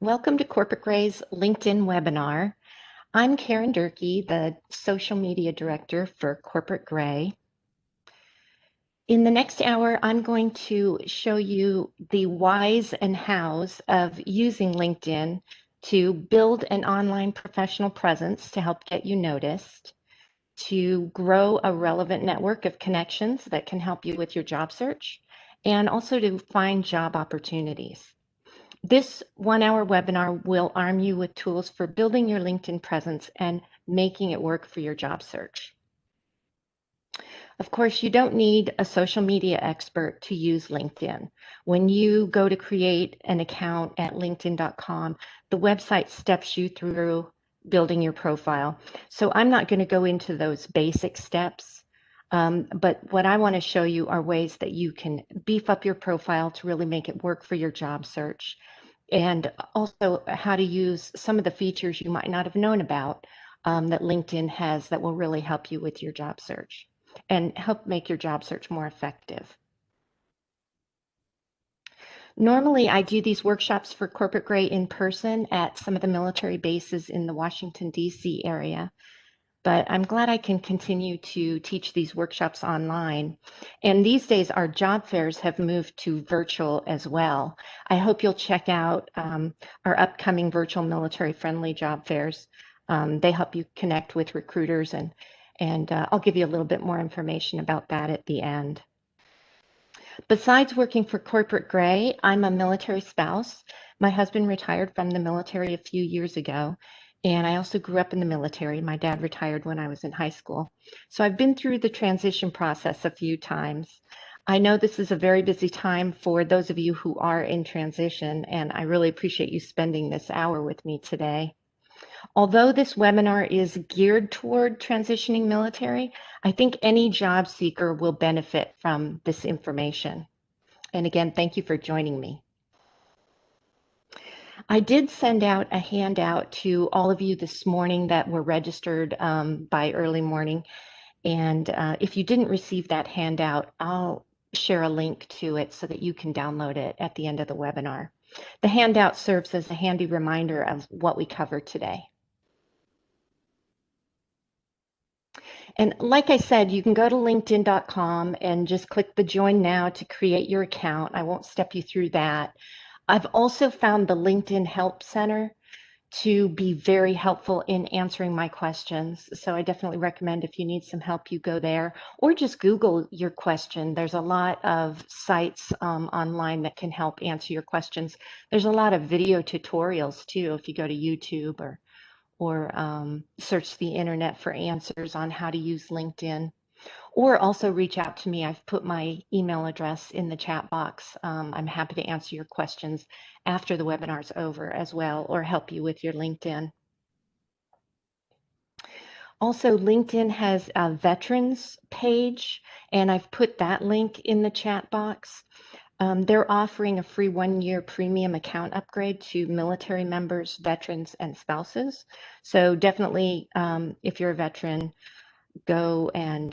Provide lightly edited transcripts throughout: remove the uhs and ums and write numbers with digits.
Welcome to Corporate Gray's LinkedIn webinar. I'm Karen Durkee, the Social Media Director for Corporate Gray. In the next hour, I'm going to show you the whys and hows of using LinkedIn to build an online professional presence to help get you noticed, to grow a relevant network of connections that can help you with your job search, and also to find job opportunities. This 1-hour webinar will arm you with tools for building your LinkedIn presence and making it work for your job search. Of course, you don't need a social media expert to use LinkedIn. When you go to create an account at linkedin.com, the website steps you through building your profile. So I'm not going to go into those basic steps, but what I want to show you are ways that you can beef up your profile to really make it work for your job search, and also how to use some of the features you might not have known about that LinkedIn has that will really help you with your job search and help make your job search more effective. Normally, I do these workshops for Corporate Gray in person at some of the military bases in the Washington, D.C. area, but I'm glad I can continue to teach these workshops online. And these days, our job fairs have moved to virtual as well. I hope you'll check out our upcoming virtual military-friendly job fairs. They help you connect with recruiters, and I'll give you a little bit more information about that at the end. Besides working for Corporate Gray, I'm a military spouse. My husband retired from the military a few years ago, and I also grew up in the military. My dad retired when I was in high school. So I've been through the transition process a few times. I know this is a very busy time for those of you who are in transition, and I really appreciate you spending this hour with me today. Although this webinar is geared toward transitioning military, I think any job seeker will benefit from this information. And again, thank you for joining me. I did send out a handout to all of you this morning that were registered by early morning. And if you didn't receive that handout, I'll share a link to it so that you can download it at the end of the webinar. The handout serves as a handy reminder of what we covered today. And like I said, you can go to linkedin.com and just click the join now to create your account. I won't step you through that. I've also found the LinkedIn Help Center to be very helpful in answering my questions. So I definitely recommend if you need some help, you go there or just Google your question. There's a lot of sites online that can help answer your questions. There's a lot of video tutorials too, if you go to YouTube or search the internet for answers on how to use LinkedIn. Or also reach out to me. I've put my email address in the chat box. I'm happy to answer your questions after the webinar is over as well, or help you with your LinkedIn. Also, LinkedIn has a veterans page, and I've put that link in the chat box. They're offering a free 1-year premium account upgrade to military members, veterans, and spouses. So definitely, if you're a veteran, go and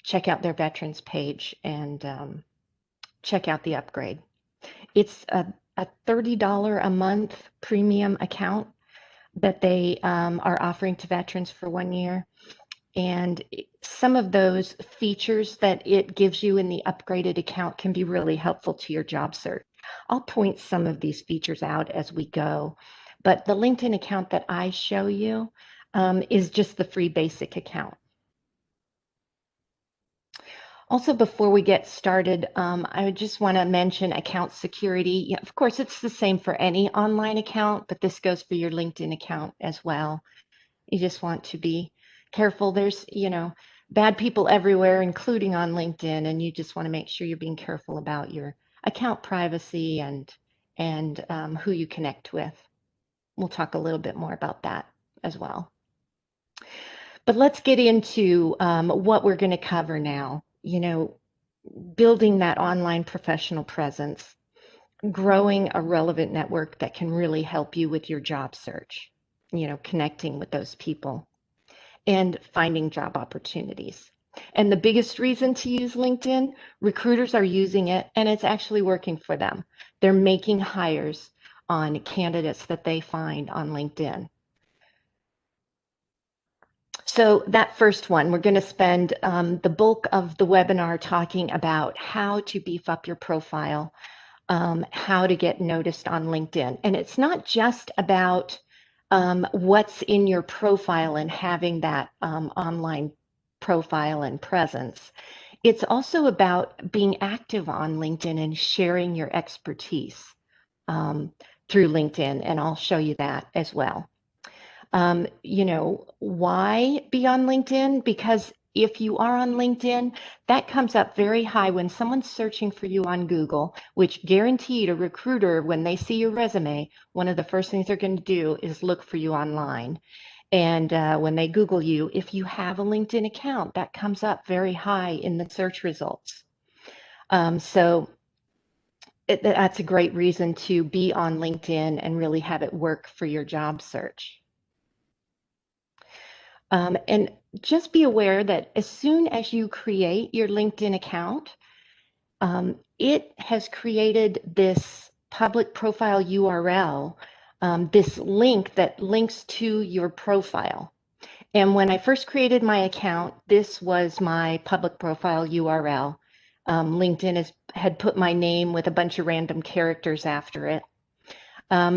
check out their veterans page and check out the upgrade. It's a $30 a month premium account that they are offering to veterans for 1 year. And some of those features that it gives you in the upgraded account can be really helpful to your job search. I'll point some of these features out as we go, but the LinkedIn account that I show you is just the free basic account. Also, before we get started, I just want to mention account security. Yeah, of course, it's the same for any online account, but this goes for your LinkedIn account as well. You just want to be careful. There's, bad people everywhere, including on LinkedIn, and you just want to make sure you're being careful about your account privacy and who you connect with. We'll talk a little bit more about that as well. But let's get into what we're going to cover now. Building that online professional presence, growing a relevant network that can really help you with your job search, connecting with those people and finding job opportunities. And the biggest reason to use LinkedIn, recruiters are using it and it's actually working for them. They're making hires on candidates that they find on LinkedIn. So that first one, we're going to spend the bulk of the webinar talking about how to beef up your profile, how to get noticed on LinkedIn. And it's not just about what's in your profile and having that online profile and presence. It's also about being active on LinkedIn and sharing your expertise through LinkedIn, and I'll show you that as well. Why be on LinkedIn? Because if you are on LinkedIn, that comes up very high when someone's searching for you on Google, which guaranteed a recruiter, when they see your resume, one of the first things they're going to do is look for you online. And when they Google you, if you have a LinkedIn account, that comes up very high in the search results. So that's a great reason to be on LinkedIn and really have it work for your job search. And just be aware that as soon as you create your LinkedIn account, it has created this public profile URL, this link that links to your profile. And when I first created my account, this was my public profile URL. LinkedIn had put my name with a bunch of random characters after it.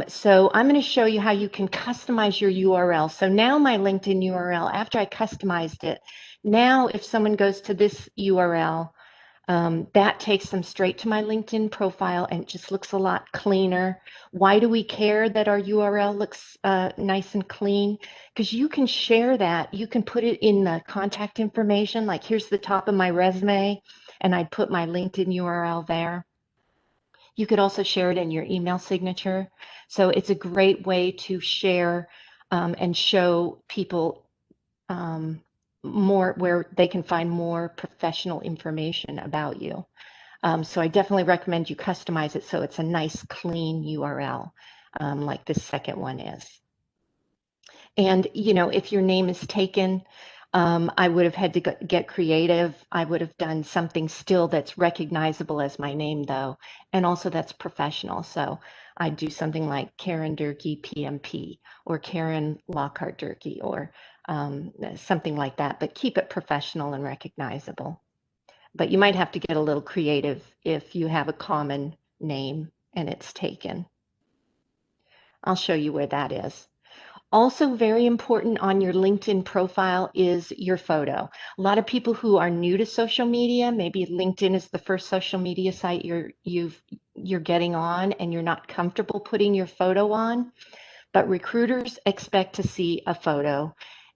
So I'm going to show you how you can customize your URL. So now my LinkedIn URL, after I customized it, now if someone goes to this URL, that takes them straight to my LinkedIn profile and it just looks a lot cleaner. Why do we care that our URL looks nice and clean? Because you can share that. You can put it in the contact information, like here's the top of my resume, and I'd put my LinkedIn URL there. You could also share it in your email signature. So it's a great way to share and show people more, where they can find more professional information about you. So I definitely recommend you customize it so it's a nice, clean URL, like this second one is. And, if your name is taken, I would have had to get creative. I would have done something still that's recognizable as my name, though, and also that's professional. So I'd do something like Karen Durkee, PMP, or Karen Lockhart Durkee, or something like that, but keep it professional and recognizable. But you might have to get a little creative if you have a common name and it's taken. I'll show you where that is. Also very important on your LinkedIn profile is your photo. A lot of people who are new to social media, maybe LinkedIn is the first social media site you're getting on and you're not comfortable putting your photo on, but recruiters expect to see a photo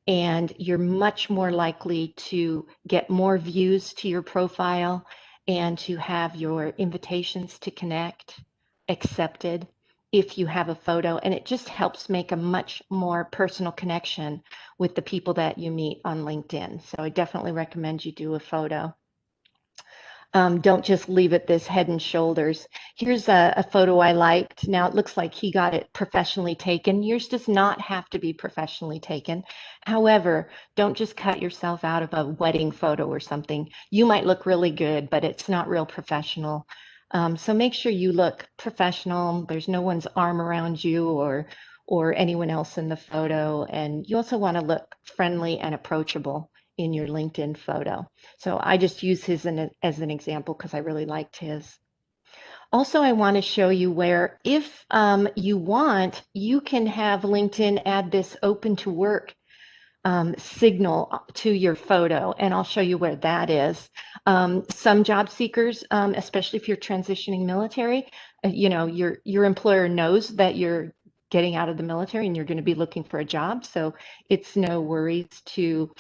and you're much more likely to get more views to your profile and to have your invitations to connect accepted if you have a photo, and it just helps make a much more personal connection with the people that you meet on LinkedIn. So I definitely recommend you do a photo. Don't just leave it this head and shoulders. Here's a photo I liked. Now it looks like he got it professionally taken. Yours does not have to be professionally taken. However, don't just cut yourself out of a wedding photo or something. You might look really good, but it's not real professional. So make sure you look professional. There's no one's arm around you or anyone else in the photo. And you also want to look friendly and approachable in your LinkedIn photo. So I just use his as an example because I really liked his. Also, I want to show you where if you want, you can have LinkedIn add this open to work signal to your photo, and I'll show you where that is. Some job seekers, especially if you're transitioning military, your employer knows that you're getting out of the military and you're going to be looking for a job, so it's no worries to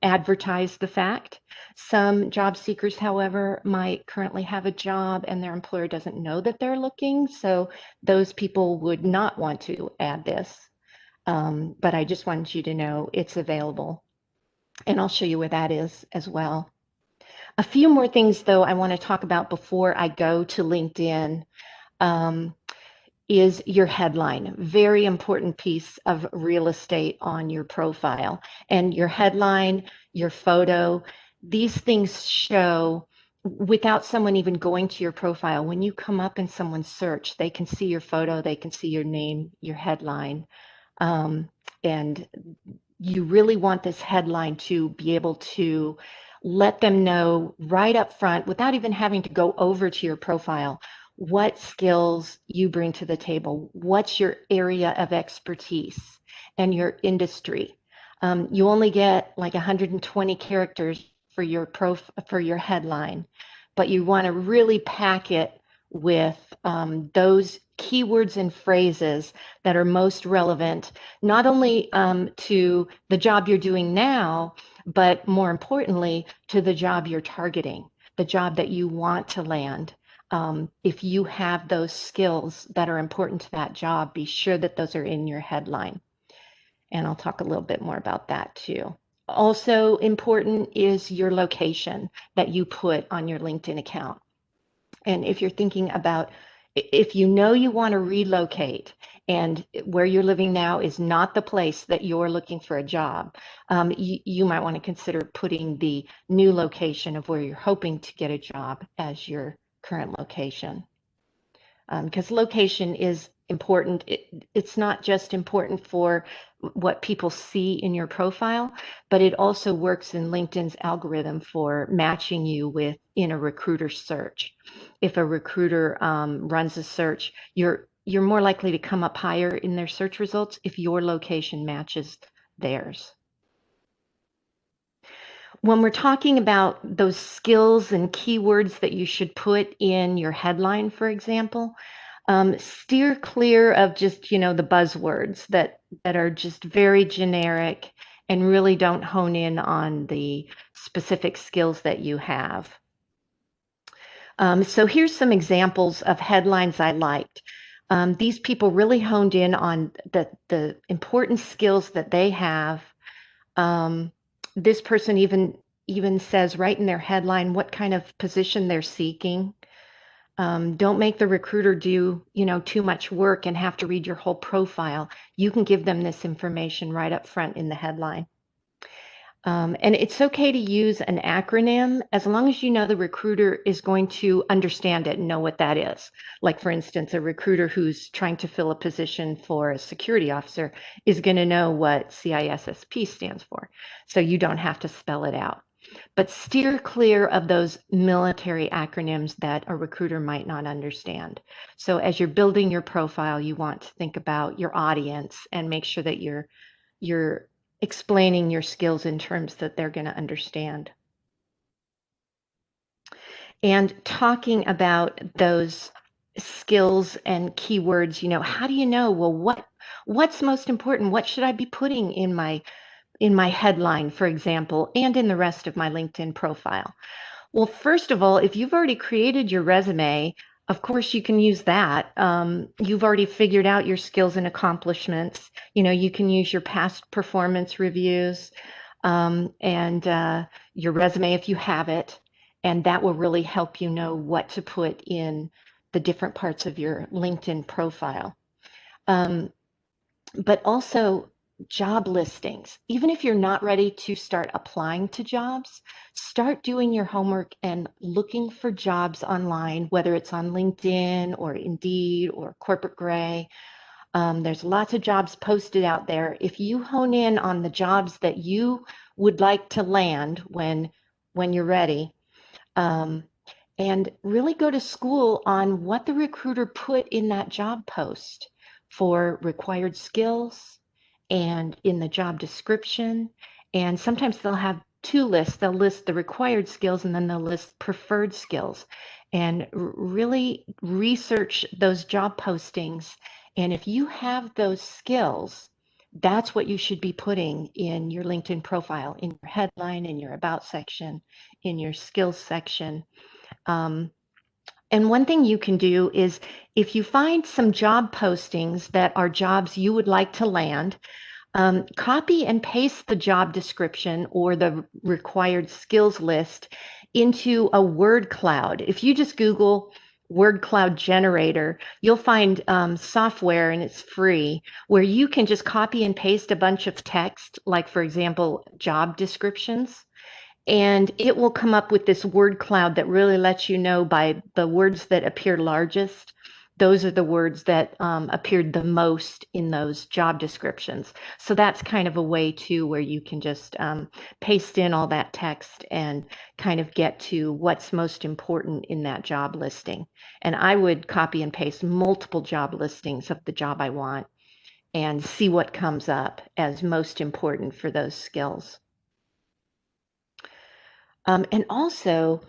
advertise the fact. Some job seekers, however, might currently have a job and their employer doesn't know that they're looking, so those people would not want to add this. But I just wanted you to know it's available. And I'll show you where that is as well. A few more things, though, I want to talk about before I go to LinkedIn is your headline. Very important piece of real estate on your profile. And your headline, your photo, these things show without someone even going to your profile, when you come up in someone's search, they can see your photo, they can see your name, your headline. And you really want this headline to be able to let them know right up front, without even having to go over to your profile, what skills you bring to the table, what's your area of expertise and your industry. You only get like 120 characters for your headline, but you want to really pack it with those keywords and phrases that are most relevant, not only to the job you're doing now, but more importantly, to the job you're targeting, the job that you want to land. If you have those skills that are important to that job, be sure that those are in your headline. And I'll talk a little bit more about that too. Also important is your location that you put on your LinkedIn account. And if you're thinking about, if you know you want to relocate and where you're living now is not the place that you're looking for a job, you might want to consider putting the new location of where you're hoping to get a job as your current location. Because location is important. It's not just important for what people see in your profile, but it also works in LinkedIn's algorithm for matching you with in a recruiter search. If a recruiter runs a search, you're more likely to come up higher in their search results if your location matches theirs. When we're talking about those skills and keywords that you should put in your headline, for example, steer clear of just, the buzzwords that are just very generic and really don't hone in on the specific skills that you have. So here's some examples of headlines I liked. These people really honed in on the important skills that they have. This person even says right in their headline what kind of position they're seeking. Don't make the recruiter do, too much work and have to read your whole profile. You can give them this information right up front in the headline. And it's okay to use an acronym as long as you know the recruiter is going to understand it and know what that is. Like, for instance, a recruiter who's trying to fill a position for a security officer is going to know what CISSP stands for. So you don't have to spell it out. But steer clear of those military acronyms that a recruiter might not understand. So as you're building your profile, you want to think about your audience and make sure that you're explaining your skills in terms that they're going to understand. And talking about those skills and keywords, how do you know, well, what's most important? What should I be putting in my headline, for example, and in the rest of my LinkedIn profile? Well, first of all, if you've already created your resume, of course you can use that. You've already figured out your skills and accomplishments. You can use your past performance reviews and your resume if you have it, and that will really help you know what to put in the different parts of your LinkedIn profile. But also job listings. Even if you're not ready to start applying to jobs, start doing your homework and looking for jobs online, whether it's on LinkedIn or Indeed or Corporate Gray. There's lots of jobs posted out there. If you hone in on the jobs that you would like to land when you're ready, and really go to school on what the recruiter put in that job post for required skills and in the job description. And sometimes they'll have two lists. They'll list the required skills and then they'll list preferred skills, and really research those job postings. And if you have those skills, that's what you should be putting in your LinkedIn profile, in your headline, in your about section, in your skills section. And one thing you can do is, if you find some job postings that are jobs you would like to land, copy and paste the job description or the required skills list into a word cloud. If you just Google word cloud generator, you'll find software, and it's free, where you can just copy and paste a bunch of text, like, for example, job descriptions, And it will come up with this word cloud that really lets you know by the words that appear largest. Those are the words that appeared the most in those job descriptions. So that's kind of a way too where you can just paste in all that text and kind of get to what's most important in that job listing. And I would copy and paste multiple job listings of the job I want and see what comes up as most important for those skills. And also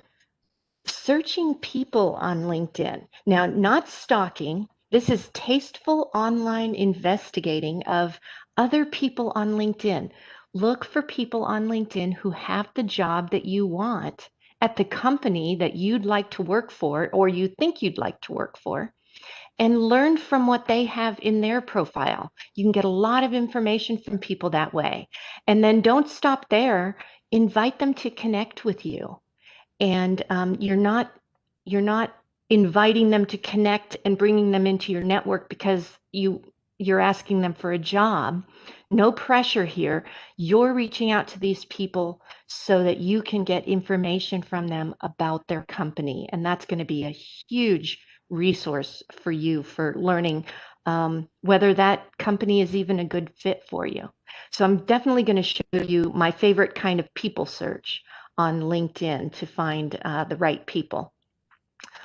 searching people on LinkedIn. Now, not stalking. This is tasteful online investigating of other people on LinkedIn. Look for people on LinkedIn who have the job that you want at the company that you'd like to work for or you think you'd like to work for, and learn from what they have in their profile. You can get a lot of information from people that way. And then don't stop there. Invite them to connect with you. And you're not inviting them to connect and bringing them into your network because you're asking them for a job. No pressure here. You're reaching out to these people so that you can get information from them about their company, and that's going to be a huge resource for you for learning whether that company is even a good fit for you. So I'm definitely going to show you my favorite kind of people search on LinkedIn to find the right people.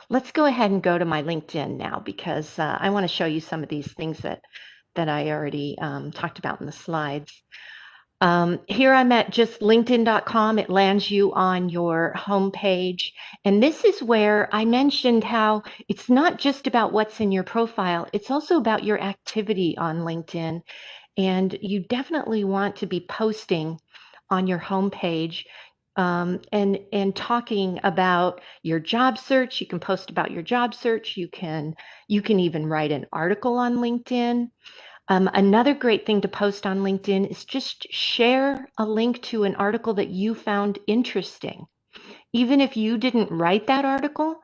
Let's go ahead and go to my LinkedIn now because I want to show you some of these things that I already talked about in the slides. Here I'm at just linkedin.com. It lands you on your homepage. And this is where I mentioned how it's not just about what's in your profile, it's also about your activity on LinkedIn. And you definitely want to be posting on your homepage and talking about your job search. You can post about your job search. You can even write an article on LinkedIn. Another great thing to post on LinkedIn is just share a link to an article that you found interesting. Even if you didn't write that article,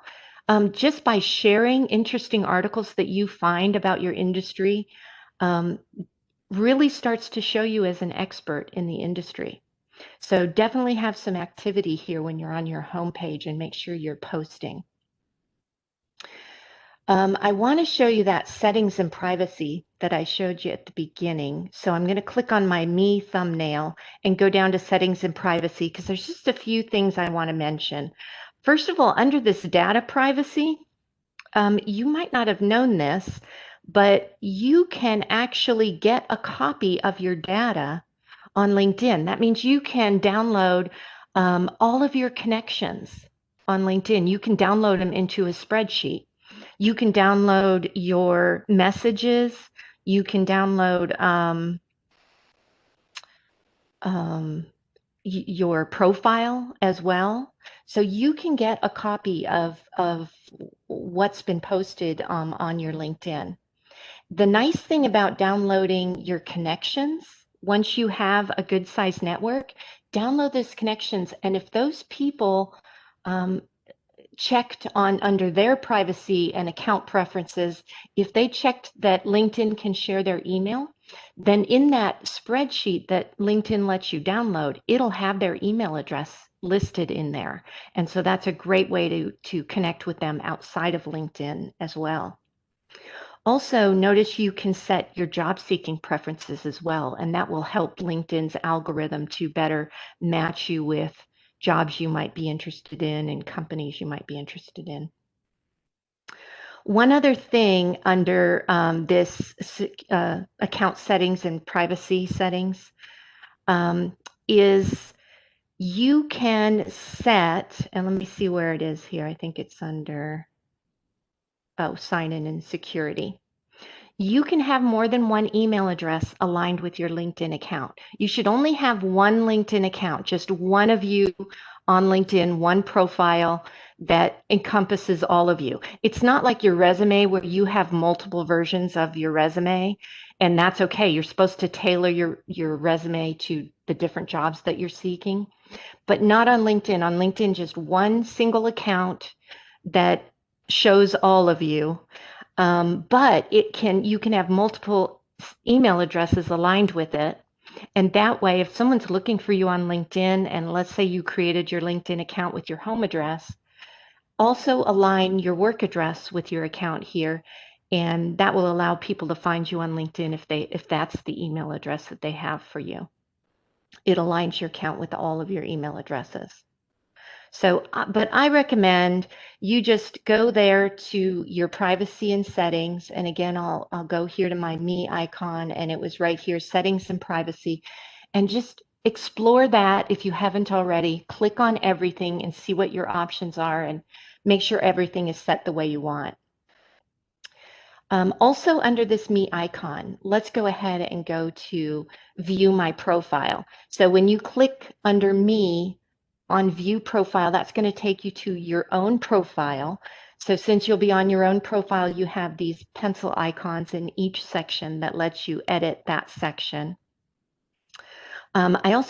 just by sharing interesting articles that you find about your industry really starts to show you as an expert in the industry. So definitely have some activity here when you're on your homepage and make sure you're posting. I want to show you that settings and privacy that I showed you at the beginning. So I'm going to click on my me thumbnail and go down to settings and privacy because there's just a few things I want to mention. First of all, under this data privacy, you might not have known this, but you can actually get a copy of your data on LinkedIn. That means you can download all of your connections on LinkedIn. You can download them into a spreadsheet. You can download your messages. You can download your profile as well. So you can get a copy of what's been posted on your LinkedIn. The nice thing about downloading your connections, once you have a good sized network, download those connections. And if those people checked on under their privacy and account preferences, if they checked that LinkedIn can share their email, then in that spreadsheet that LinkedIn lets you download, it'll have their email address listed in there. And so that's a great way to connect with them outside of LinkedIn as well. Also, notice you can set your job seeking preferences as well, and that will help LinkedIn's algorithm to better match you with jobs you might be interested in and companies you might be interested in. One other thing under this account settings and privacy settings is you can set, and let me see where it is here. I think it's under, sign in and security. You can have more than one email address aligned with your LinkedIn account. You should only have one LinkedIn account, just one of you on LinkedIn, one profile that encompasses all of you. It's not like your resume where you have multiple versions of your resume, and that's okay. You're supposed to tailor your resume to the different jobs that you're seeking, but not on LinkedIn. On LinkedIn, just one single account that shows all of you. But you can have multiple email addresses aligned with it. And that way, if someone's looking for you on LinkedIn, and let's say you created your LinkedIn account with your home address, also align your work address with your account here, and that will allow people to find you on LinkedIn if that's the email address that they have for you. It aligns your account with all of your email addresses. So, but I recommend you just go there to your privacy and settings. And again, I'll go here to my me icon, and it was right here, settings and privacy, and just explore that if you haven't already. Click on everything and see what your options are and make sure everything is set the way you want. Also under this me icon, let's go ahead and go to view my profile. So when you click under me on view profile, that's going to take you to your own profile. So since you'll be on your own profile, you have these pencil icons in each section that lets you edit that section. I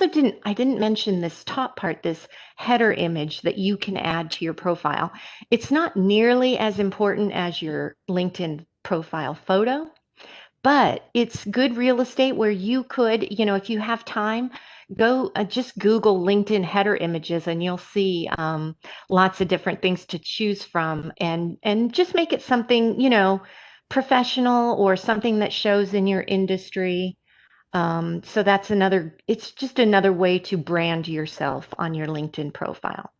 didn't mention this top part, this header image that you can add to your profile. It's not nearly as important as your LinkedIn profile photo, but it's good real estate where you could, if you have time, go just Google LinkedIn header images and you'll see lots of different things to choose from, and just make it something, professional or something that shows in your industry. So it's just another way to brand yourself on your LinkedIn profile.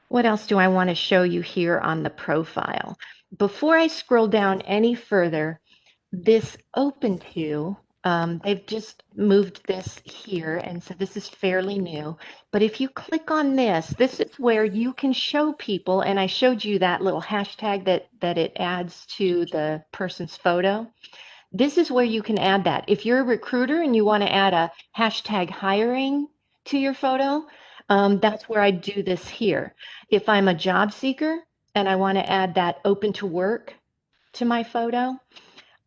What else do I want to show you here on the profile? Before I scroll down any further, this open to, they've just moved this here, and so this is fairly new. But if you click on this is where you can show people, and I showed you that little hashtag that it adds to the person's photo. This is where you can add that. If you're a recruiter and you want to add a hashtag hiring to your photo, that's where I do this here. If I'm a job seeker and I want to add that open to work to my photo,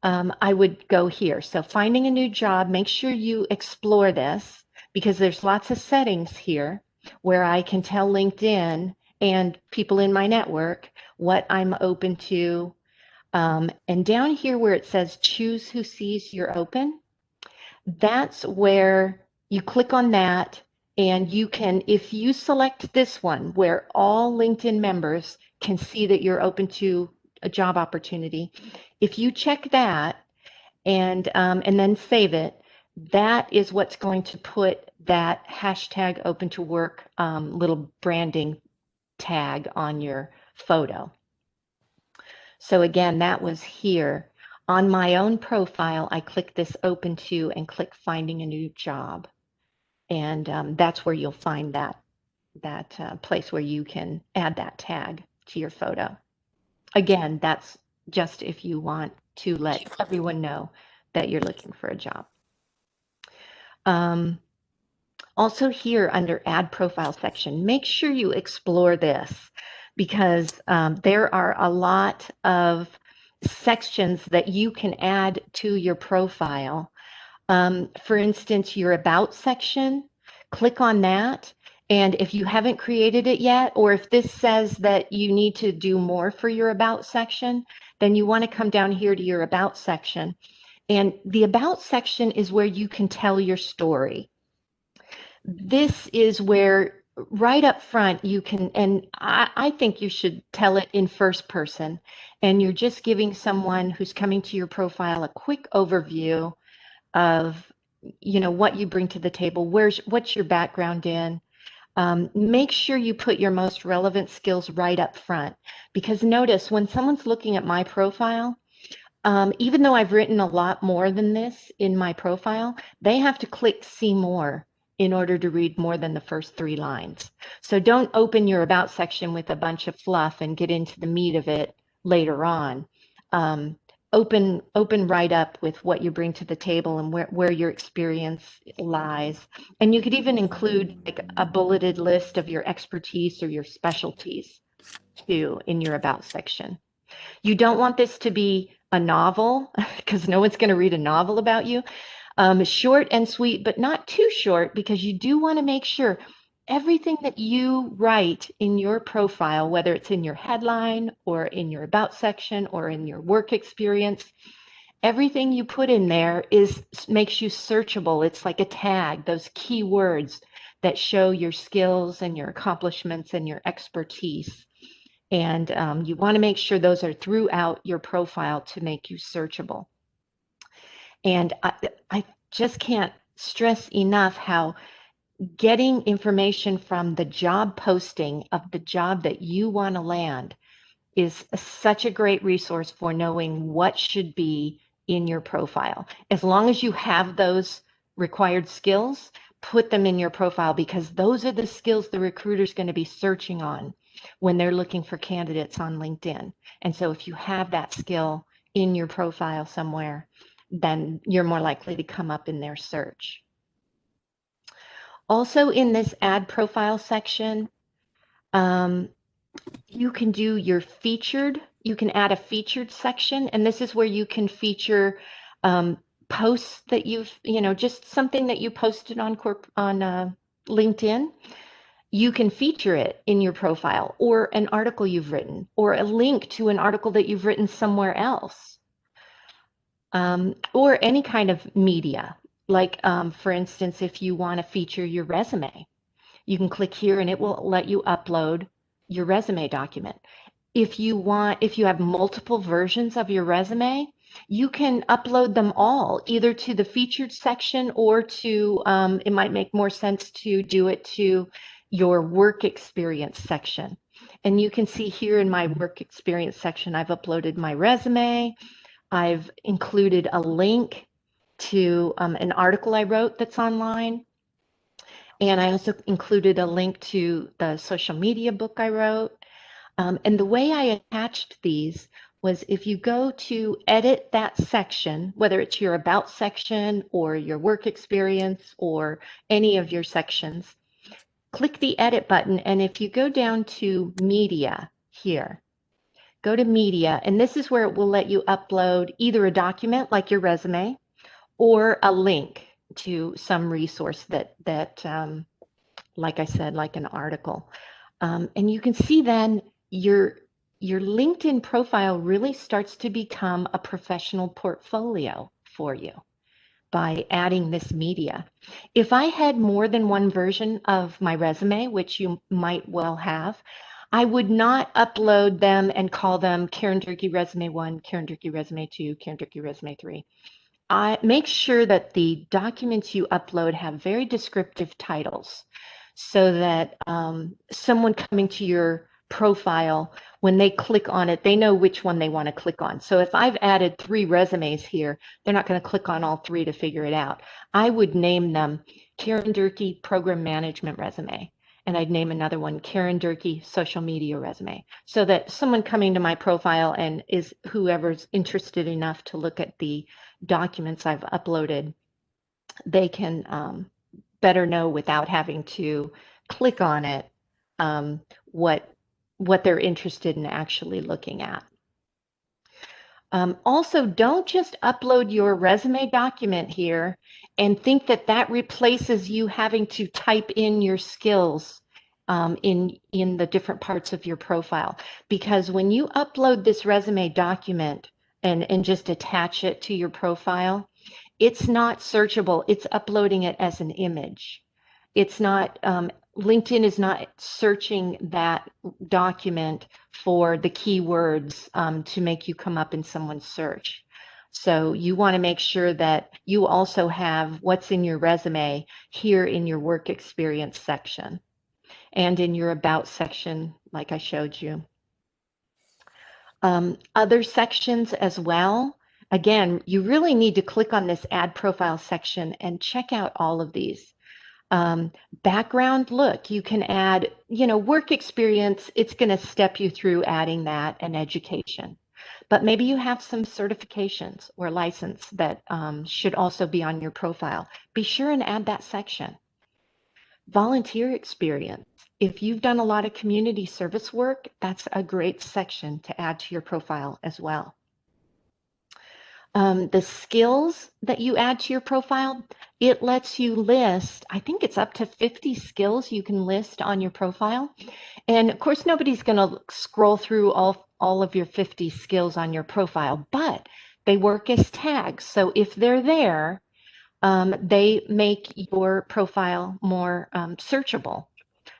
I would go here. So finding a new job, make sure you explore this because there's lots of settings here where I can tell LinkedIn and people in my network what I'm open to. And down here where it says choose who sees you're open, that's where you click on that, and you can, if you select this one where all LinkedIn members can see that you're open to a job opportunity, if you check that and then save it, that is what's going to put that hashtag open to work little branding tag on your photo. So again, that was here. On my own profile, I click this open to and click finding a new job. And that's where you'll find that place where you can add that tag to your photo. Again, that's just if you want to let everyone know that you're looking for a job. Also here under add profile section, make sure you explore this because there are a lot of sections that you can add to your profile. For instance, your about section, click on that. And if you haven't created it yet, or if this says that you need to do more for your about section, then you want to come down here to your about section. And the about section is where you can tell your story. This is where right up front you can, and I think you should tell it in first person, and you're just giving someone who's coming to your profile a quick overview of what you bring to the table, what's your background in. Make sure you put your most relevant skills right up front, because notice when someone's looking at my profile, even though I've written a lot more than this in my profile, they have to click see more in order to read more than the first 3 lines. So don't open your about section with a bunch of fluff and get into the meat of it later on. Open right up with what you bring to the table and where your experience lies. And you could even include like a bulleted list of your expertise or your specialties too in your about section. You don't want this to be a novel because no one's going to read a novel about you. Short and sweet, but not too short, because you do want to make sure everything that you write in your profile, whether it's in your headline or in your about section or in your work experience, Everything you put in there makes you searchable. It's like a tag, those keywords that show your skills and your accomplishments and your expertise. And you want to make sure those are throughout your profile to make you searchable. And I just can't stress enough how getting information from the job posting of the job that you want to land is such a great resource for knowing what should be in your profile. As long as you have those required skills, put them in your profile, because those are the skills the recruiter's going to be searching on when they're looking for candidates on LinkedIn. And so if you have that skill in your profile somewhere, then you're more likely to come up in their search. Also in this add profile section, you can do your featured, you can add a featured section, and this is where you can feature posts that you've, just something that you posted on LinkedIn. You can feature it in your profile, or an article you've written, or a link to an article that you've written somewhere else, or any kind of media. Like, for instance, if you want to feature your resume, you can click here and it will let you upload your resume document. If you have multiple versions of your resume, you can upload them all either to the featured section or to, it might make more sense to do it to your work experience section. And you can see here in my work experience section, I've uploaded my resume. I've included a link to an article I wrote that's online. And I also included a link to the social media book I wrote. And the way I attached these was, if you go to edit that section, whether it's your about section or your work experience or any of your sections, click the edit button. And if you go down to media here, go to media, and this is where it will let you upload either a document like your resume or a link to some resource that like I said, like an article. And you can see then your LinkedIn profile really starts to become a professional portfolio for you by adding this media. If I had more than one version of my resume, which you might well have, I would not upload them and call them Karen Durkee Resume 1, Karen Durkee Resume 2, Karen Durkee Resume 3. I make sure that the documents you upload have very descriptive titles, so that someone coming to your profile, when they click on it, they know which one they want to click on. So if I've added 3 resumes here, they're not going to click on all 3 to figure it out. I would name them Karen Durkee Program Management Resume, and I'd name another one Karen Durkee Social Media Resume, so that someone coming to my profile and is whoever's interested enough to look at the documents I've uploaded, they can better know without having to click on it what they're interested in actually looking at. Also, don't just upload your resume document here and think that that replaces you having to type in your skills in the different parts of your profile. Because when you upload this resume document and just attach it to your profile, it's not searchable. It's uploading it as an image. It's not, LinkedIn is not searching that document for the keywords to make you come up in someone's search. So you want to make sure that you also have what's in your resume here in your work experience section and in your about section, like I showed you. Other sections as well. Again, you really need to click on this add profile section and check out all of these. Background look, you can add, work experience. It's going to step you through adding that, and education. But maybe you have some certifications or license that should also be on your profile. Be sure and add that section. Volunteer experience. If you've done a lot of community service work, that's a great section to add to your profile as well. The skills that you add to your profile, it lets you list, I think it's up to 50 skills you can list on your profile. And of course, nobody's going to scroll through all of your 50 skills on your profile, but They work as tags. So if they're there, they make your profile more searchable.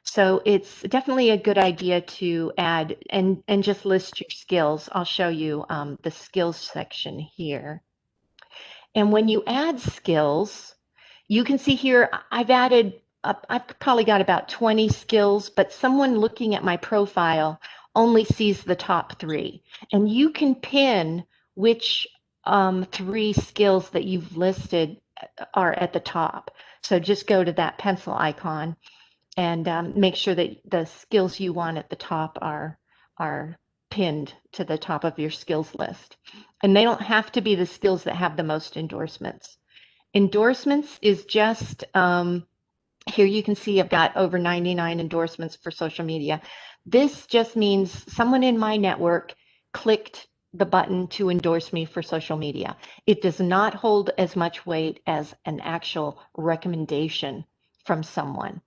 So it's definitely a good idea to add and just list your skills. I'll show you the skills section here. And when you add skills, you can see here I've probably got about 20 skills, but someone looking at my profile only sees the top 3. And you can pin which 3 skills that you've listed are at the top. So just go to that pencil icon and make sure that the skills you want at the top are pinned to the top of your skills list. And they don't have to be the skills that have the most endorsements. Endorsements is just, here you can see I've got over 99 endorsements for social media. This just means someone in my network clicked the button to endorse me for social media. It does not hold as much weight as an actual recommendation from someone.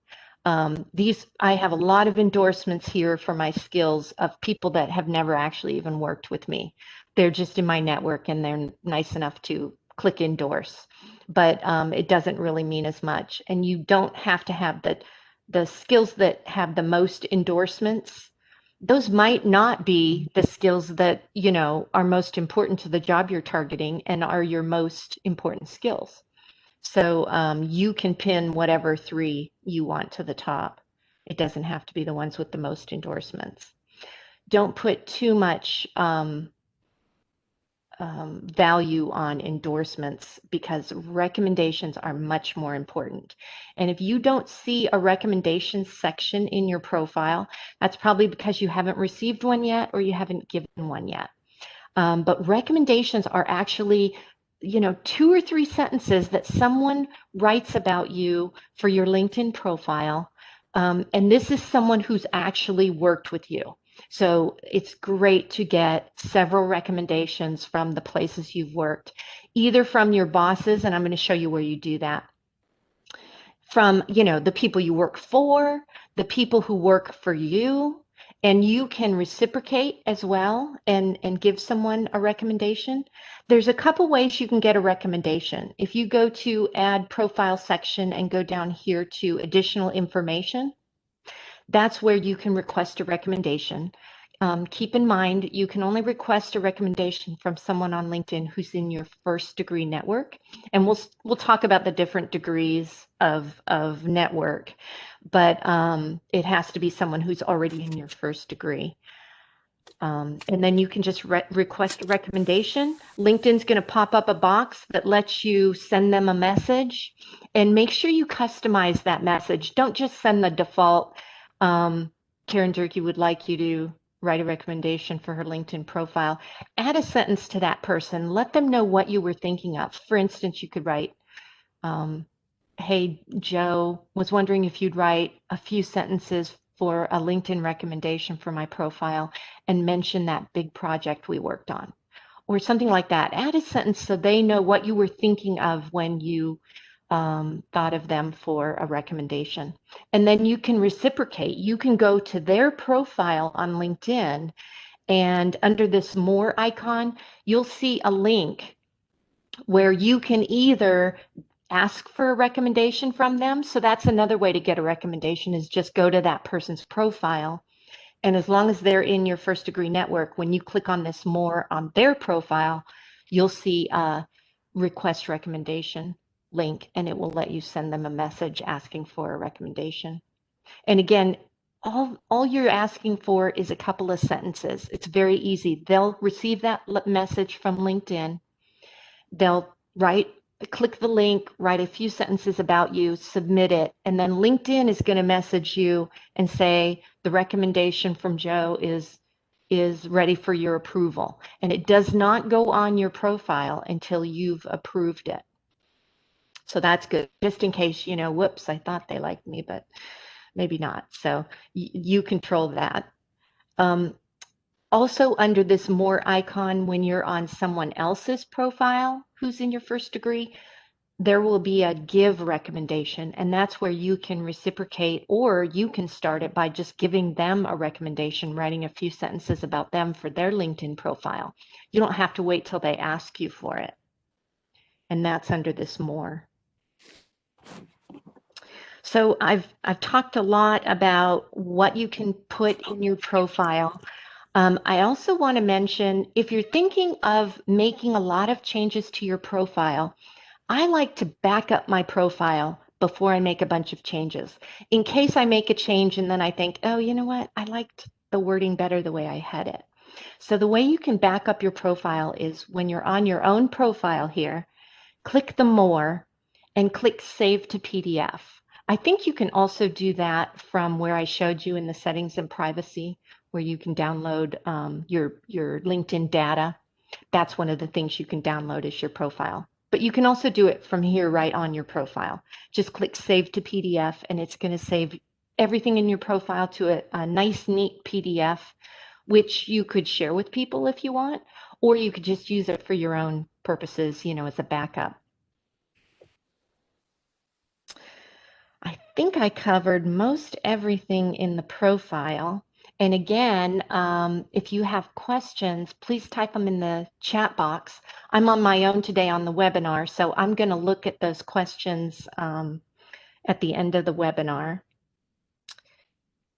I have a lot of endorsements here for my skills of people that have never actually even worked with me. They're just in my network and they're nice enough to click endorse, but it doesn't really mean as much. And you don't have to have the skills that have the most endorsements. Those might not be the skills that, are most important to the job you're targeting and are your most important skills. So you can pin whatever 3 you want to the top. It doesn't have to be the ones with the most endorsements. Don't put too much value on endorsements because recommendations are much more important. And if you don't see a recommendations section in your profile, that's probably because you haven't received one yet or you haven't given one yet. But recommendations are actually 2 or 3 sentences that someone writes about you for your LinkedIn profile. And this is someone who's actually worked with you. So it's great to get several recommendations from the places you've worked, either from your bosses, and I'm going to show you where you do that, from, the people you work for, the people who work for you, and you can reciprocate as well and give someone a recommendation. There's a couple ways you can get a recommendation. If you go to add profile section and go down here to additional information, that's where you can request a recommendation. Keep in mind, you can only request a recommendation from someone on LinkedIn who's in your first degree network. And we'll talk about the different degrees of network, but it has to be someone who's already in your first degree. And then you can just request a recommendation. LinkedIn's going to pop up a box that lets you send them a message, and make sure you customize that message. Don't just send the default, Karen Durkee would like you to write a recommendation for her LinkedIn profile. Add a sentence to that person. Let them know what you were thinking of. For instance, you could write, hey, Joe, was wondering if you'd write a few sentences for a LinkedIn recommendation for my profile and mention that big project we worked on, or something like that. Add a sentence so they know what you were thinking of when you thought of them for a recommendation. And then you can reciprocate. You can go to their profile on LinkedIn, and under this more icon, you'll see a link where you can either ask for a recommendation from them. So that's another way to get a recommendation, is just go to that person's profile. And as long as they're in your first degree network, when you click on this more on their profile, you'll see a request recommendation link, and it will let you send them a message asking for a recommendation. And again, all you're asking for is a couple of sentences. It's very easy. They'll receive that message from LinkedIn. They'll click the link, write a few sentences about you, submit it, and then LinkedIn is going to message you and say the recommendation from Joe is ready for your approval. And it does not go on your profile until you've approved it. So that's good, just in case, whoops, I thought they liked me, but maybe not. So you control that. Also, under this more icon, when you're on someone else's profile who's in your first degree, there will be a give recommendation, and that's where you can reciprocate, or you can start it by just giving them a recommendation, writing a few sentences about them for their LinkedIn profile. You don't have to wait till they ask you for it. And that's under this more. So I've talked a lot about what you can put in your profile. I also want to mention, if you're thinking of making a lot of changes to your profile, I like to back up my profile before I make a bunch of changes, in case I make a change and then I think, oh, you know what? I liked the wording better the way I had it. So the way you can back up your profile is when you're on your own profile here, click the More and click Save to PDF. I think you can also do that from where I showed you in the settings and privacy, where you can download your LinkedIn data. That's one of the things you can download is your profile. But you can also do it from here right on your profile. Just click Save to PDF, and it's going to save everything in your profile to a nice, neat PDF, which you could share with people if you want, or you could just use it for your own purposes, as a backup. I think I covered most everything in the profile. And again, if you have questions, please type them in the chat box. I'm on my own today on the webinar, so I'm going to look at those questions at the end of the webinar.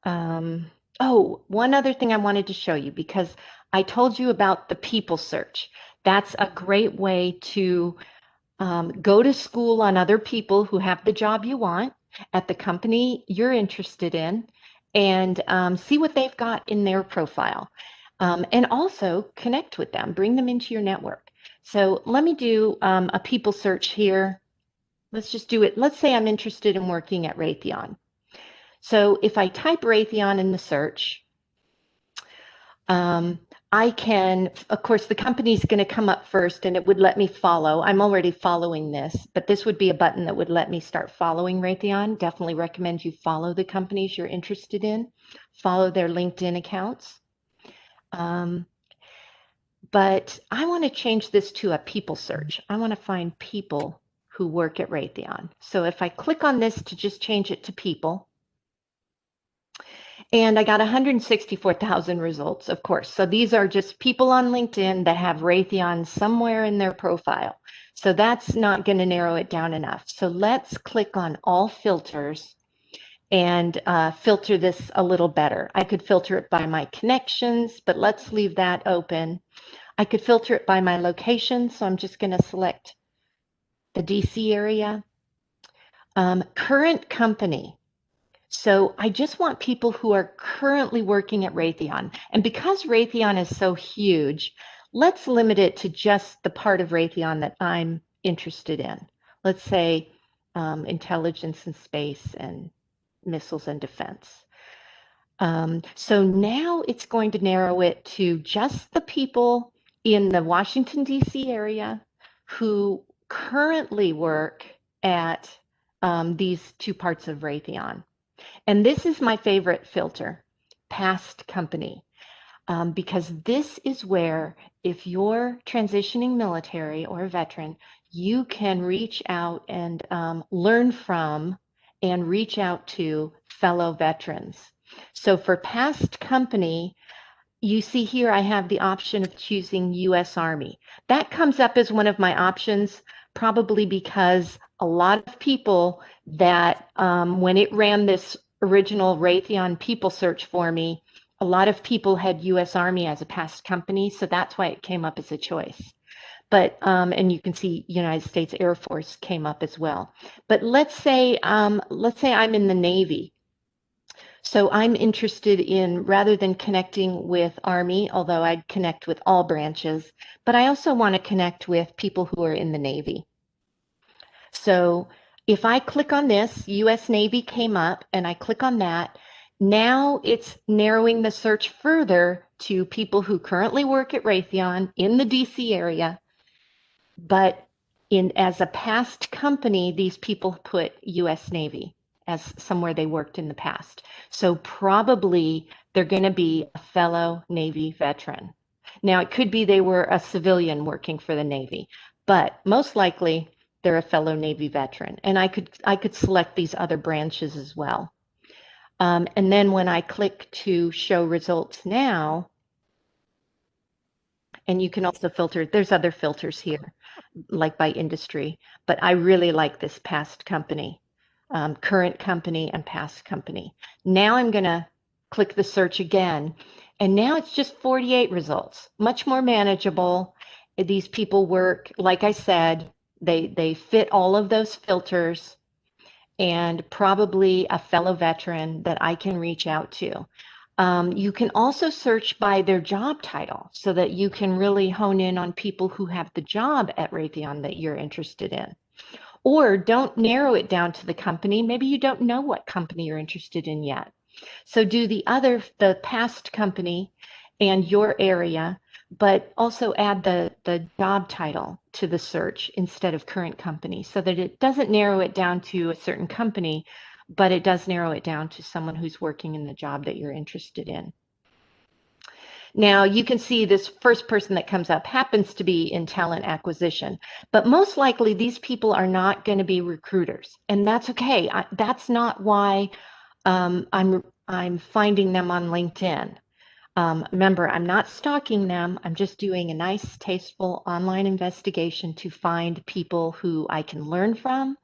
Oh, one other thing I wanted to show you, because I told you about the people search. That's a great way to go to school on other people who have the job you want at the company you're interested in, and see what they've got in their profile. And also connect with them, bring them into your network. So let me do a people search here. Let's just do it. Let's say I'm interested in working at Raytheon. So if I type Raytheon in the search, I can, of course, the company's going to come up first and it would let me follow. I'm already following this, but this would be a button that would let me start following Raytheon. Definitely recommend you follow the companies you're interested in, follow their LinkedIn accounts. But I want to change this to a people search. I want to find people who work at Raytheon. So if I click on this to just change it to people, and I got 164,000 results, of course. So these are just people on LinkedIn that have Raytheon somewhere in their profile. So that's not going to narrow it down enough. So let's click on all filters and filter this a little better. I could filter it by my connections, but let's leave that open. I could filter it by my location. So I'm just going to select the DC area. Current company. So I just want people who are currently working at Raytheon. And because Raytheon is so huge, let's limit it to just the part of Raytheon that I'm interested in. Let's say intelligence and space and missiles and defense. So now it's going to narrow it to just the people in the Washington, D.C. area who currently work at these two parts of Raytheon. And this is my favorite filter, past company, because this is where, if you're transitioning military or a veteran, you can reach out and learn from and reach out to fellow veterans. So for past company, you see here I have the option of choosing U.S. Army. That comes up as one of my options, probably because a lot of people that when it ran this original Raytheon people search for me, a lot of people had U.S. Army as a past company, so that's why it came up as a choice. But and you can see United States Air Force came up as well. But let's say I'm in the Navy. So I'm interested in, rather than connecting with Army, although I'd connect with all branches, but I also want to connect with people who are in the Navy. So if I click on this, US Navy came up, and I click on that, now it's narrowing the search further to people who currently work at Raytheon in the DC area, but as a past company, these people put US Navy as somewhere they worked in the past. So probably they're going to be a fellow Navy veteran. Now, it could be they were a civilian working for the Navy, but most likely they're a fellow Navy veteran. And I could select these other branches as well. And then when I click to show results now, and you can also filter, there's other filters here, like by industry, but I really like this past company, current company and past company. Now I'm gonna click the search again, and now it's just 48 results, much more manageable. These people work, like I said, they fit all of those filters, and probably a fellow veteran that I can reach out to. You can also search by their job title so that you can really hone in on people who have the job at Raytheon that you're interested in. Or don't narrow it down to the company. Maybe you don't know what company you're interested in yet. So do the past company and your area, but also add the job title to the search instead of current company so that it doesn't narrow it down to a certain company, but it does narrow it down to someone who's working in the job that you're interested in. Now you can see this first person that comes up happens to be in talent acquisition, but most likely these people are not going to be recruiters, and that's okay. That's not why I'm finding them on LinkedIn. Remember, I'm not stalking them. I'm just doing a nice, tasteful online investigation to find people who I can learn from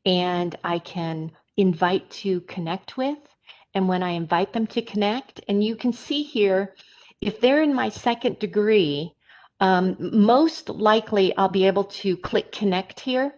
and I can invite to connect with. And when I invite them to connect, and you can see here, if they're in my second degree, most likely I'll be able to click connect here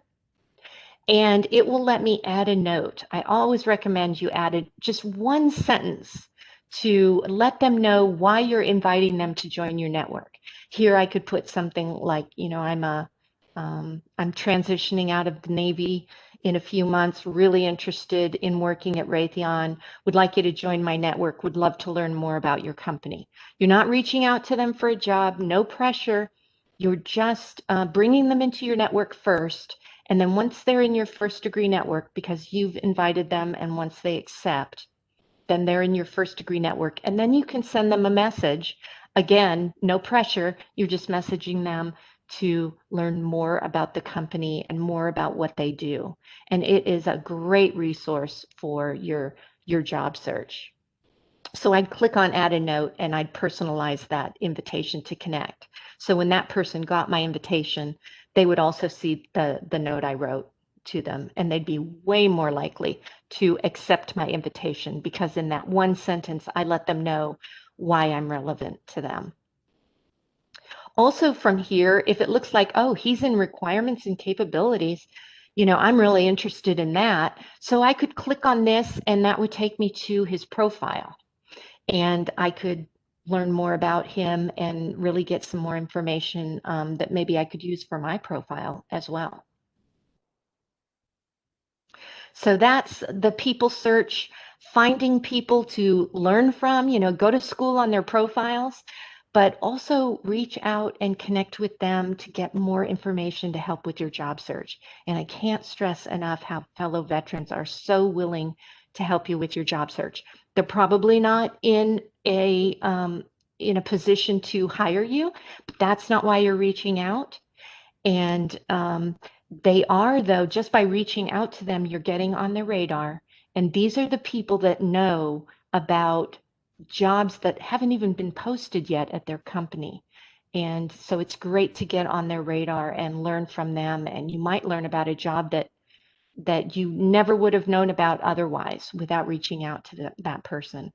and it will let me add a note. I always recommend you add just one sentence to let them know why you're inviting them to join your network. Here I could put something like, I'm transitioning out of the Navy in a few months, really interested in working at Raytheon, would like you to join my network, would love to learn more about your company. You're not reaching out to them for a job, no pressure. You're just bringing them into your network first. And then once they're in your first degree network, because you've invited them, and once they accept, then they're in your first degree network. And then you can send them a message. Again, no pressure. You're just messaging them to learn more about the company and more about what they do. And it is a great resource for your job search. So I'd click on add a note and I'd personalize that invitation to connect. So when that person got my invitation, they would also see the note I wrote to them, and they'd be way more likely to accept my invitation because in that one sentence, I let them know why I'm relevant to them. Also from here, if it looks like, oh, he's in requirements and capabilities, I'm really interested in that. So I could click on this and that would take me to his profile. And I could learn more about him and really get some more information that maybe I could use for my profile as well. So that's the people search, finding people to learn from, go to school on their profiles, but also reach out and connect with them to get more information to help with your job search. And I can't stress enough how fellow veterans are so willing to help you with your job search. They're probably not in a position to hire you, but that's not why you're reaching out. And they are, though, just by reaching out to them, you're getting on their radar. And these are the people that know about jobs that haven't even been posted yet at their company. And so it's great to get on their radar and learn from them. And you might learn about a job that you never would have known about otherwise without reaching out to that person.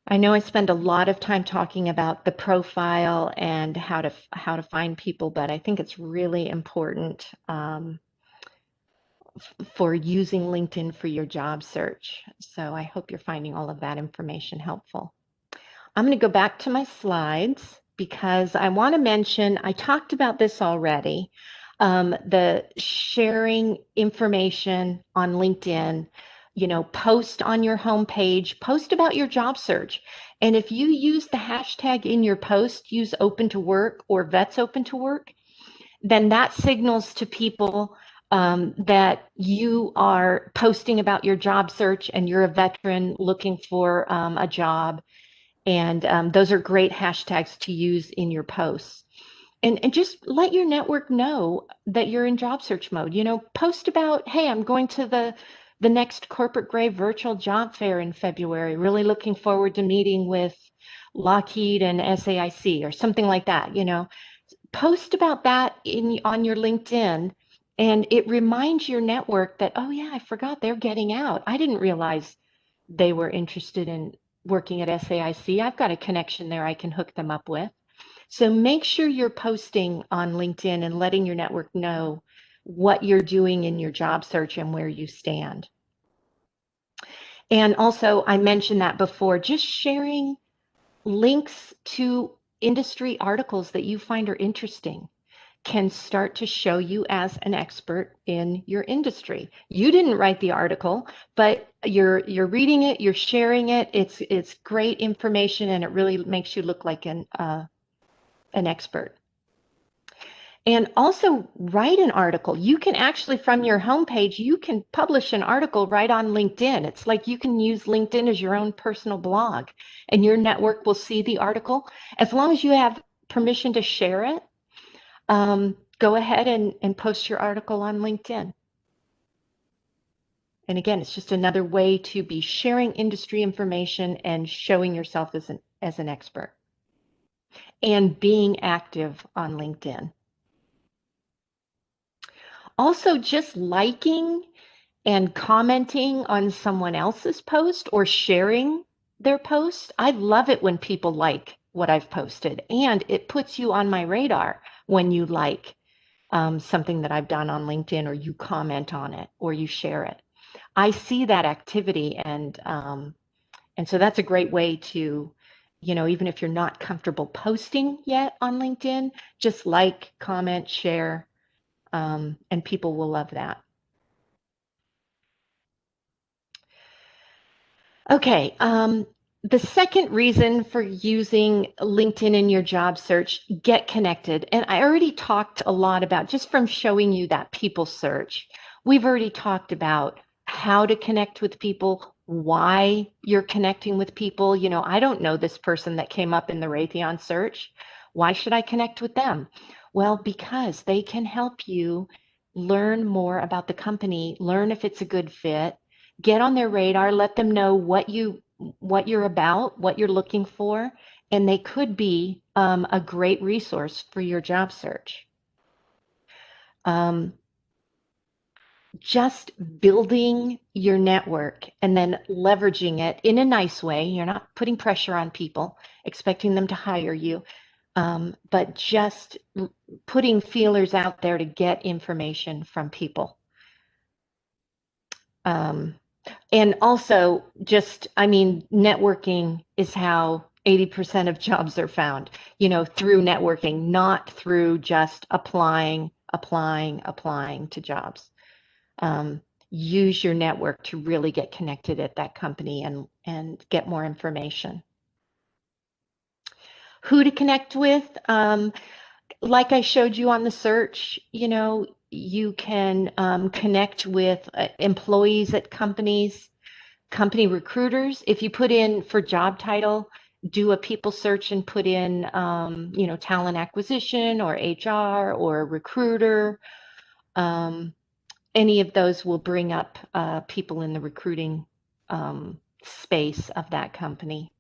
I know I spend a lot of time talking about the profile and how to find people, but I think it's really important for using LinkedIn for your job search. So I hope you're finding all of that information helpful. I'm going to go back to my slides because I want to mention, I talked about this already, the sharing information on LinkedIn, post on your homepage, post about your job search. And if you use the hashtag in your post, use open to work or vets open to work, then that signals to people that you are posting about your job search and you're a veteran looking for a job. And those are great hashtags to use in your posts. And just let your network know that you're in job search mode. Post about, hey, I'm going to the next Corporate Gray virtual job fair in February. Really looking forward to meeting with Lockheed and SAIC or something like that. Post about that on your LinkedIn, and it reminds your network that, oh yeah, I forgot they're getting out. I didn't realize they were interested in working at SAIC. I've got a connection there I can hook them up with. So make sure you're posting on LinkedIn and letting your network know what you're doing in your job search and where you stand. And also, I mentioned that before, just sharing links to industry articles that you find are interesting can start to show you as an expert in your industry. You didn't write the article, but you're reading it, you're sharing it. It's great information, and it really makes you look like an expert. And also write an article. You can actually, from your homepage, you can publish an article right on LinkedIn. It's like you can use LinkedIn as your own personal blog, and your network will see the article. As long as you have permission to share it, go ahead and post your article on LinkedIn. And again, it's just another way to be sharing industry information and showing yourself as an expert. And being active on LinkedIn. Also, just liking and commenting on someone else's post or sharing their post. I love it when people like what I've posted, and it puts you on my radar when you like something that I've done on LinkedIn, or you comment on it, or you share it. I see that activity, and so that's a great way to, even if you're not comfortable posting yet on LinkedIn, just like, comment, share, and people will love that. Okay, the second reason for using LinkedIn in your job search, get connected. And I already talked a lot about, just from showing you that people search, we've already talked about how to connect with people, why you're connecting with people. I don't know this person that came up in the Raytheon search. Why should I connect with them? Well, because they can help you learn more about the company, learn if it's a good fit, get on their radar, let them know what you're about, what you're looking for, and they could be a great resource for your job search. Just building your network and then leveraging it in a nice way. You're not putting pressure on people, expecting them to hire you, but just putting feelers out there to get information from people. And also networking is how 80% of jobs are found, through networking, not through just applying to jobs. Use your network to really get connected at that company and get more information. Who to connect with? Like I showed you on the search, you can connect with employees at companies, company recruiters. If you put in for job title, do a people search and put in, talent acquisition or HR or recruiter. Any of those will bring up people in the recruiting space of that company,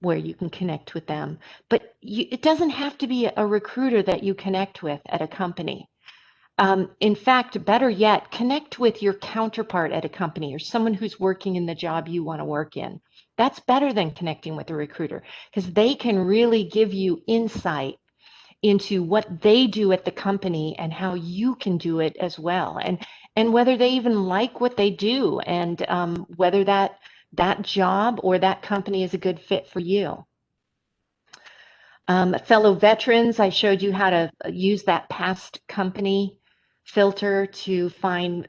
where you can connect with them. But it doesn't have to be a recruiter that you connect with at a company. In fact, better yet, connect with your counterpart at a company, or someone who's working in the job you want to work in. That's better than connecting with a recruiter, because they can really give you insight into what they do at the company and how you can do it as well, and whether they even like what they do, and whether that job or that company is a good fit for you. Fellow veterans, I showed you how to use that past company filter to find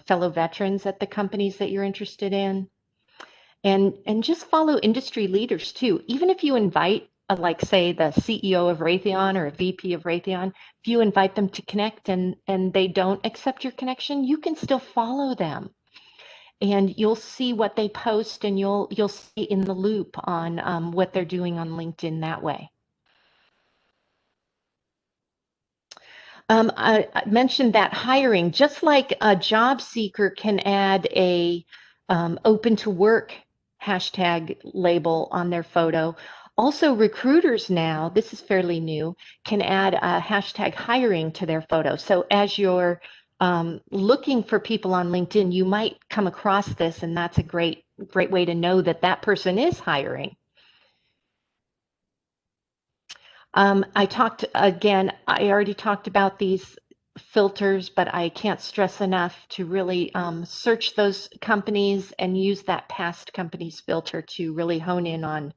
fellow veterans at the companies that you're interested in. And just follow industry leaders too. Even if you invite, like say the CEO of Raytheon or a VP of Raytheon, if you invite them to connect and they don't accept your connection, you can still follow them. and you'll see what they post, and you'll stay in the loop on what they're doing on LinkedIn that way. I mentioned that hiring, just like a job seeker can add a open to work hashtag label on their photo. Also, recruiters now, this is fairly new, can add a hashtag hiring to their photo. So as you're looking for people on LinkedIn, you might come across this, and that's a great way to know that that person is hiring. I already talked about these filters, but I can't stress enough to really search those companies and use that past companies filter to really hone in on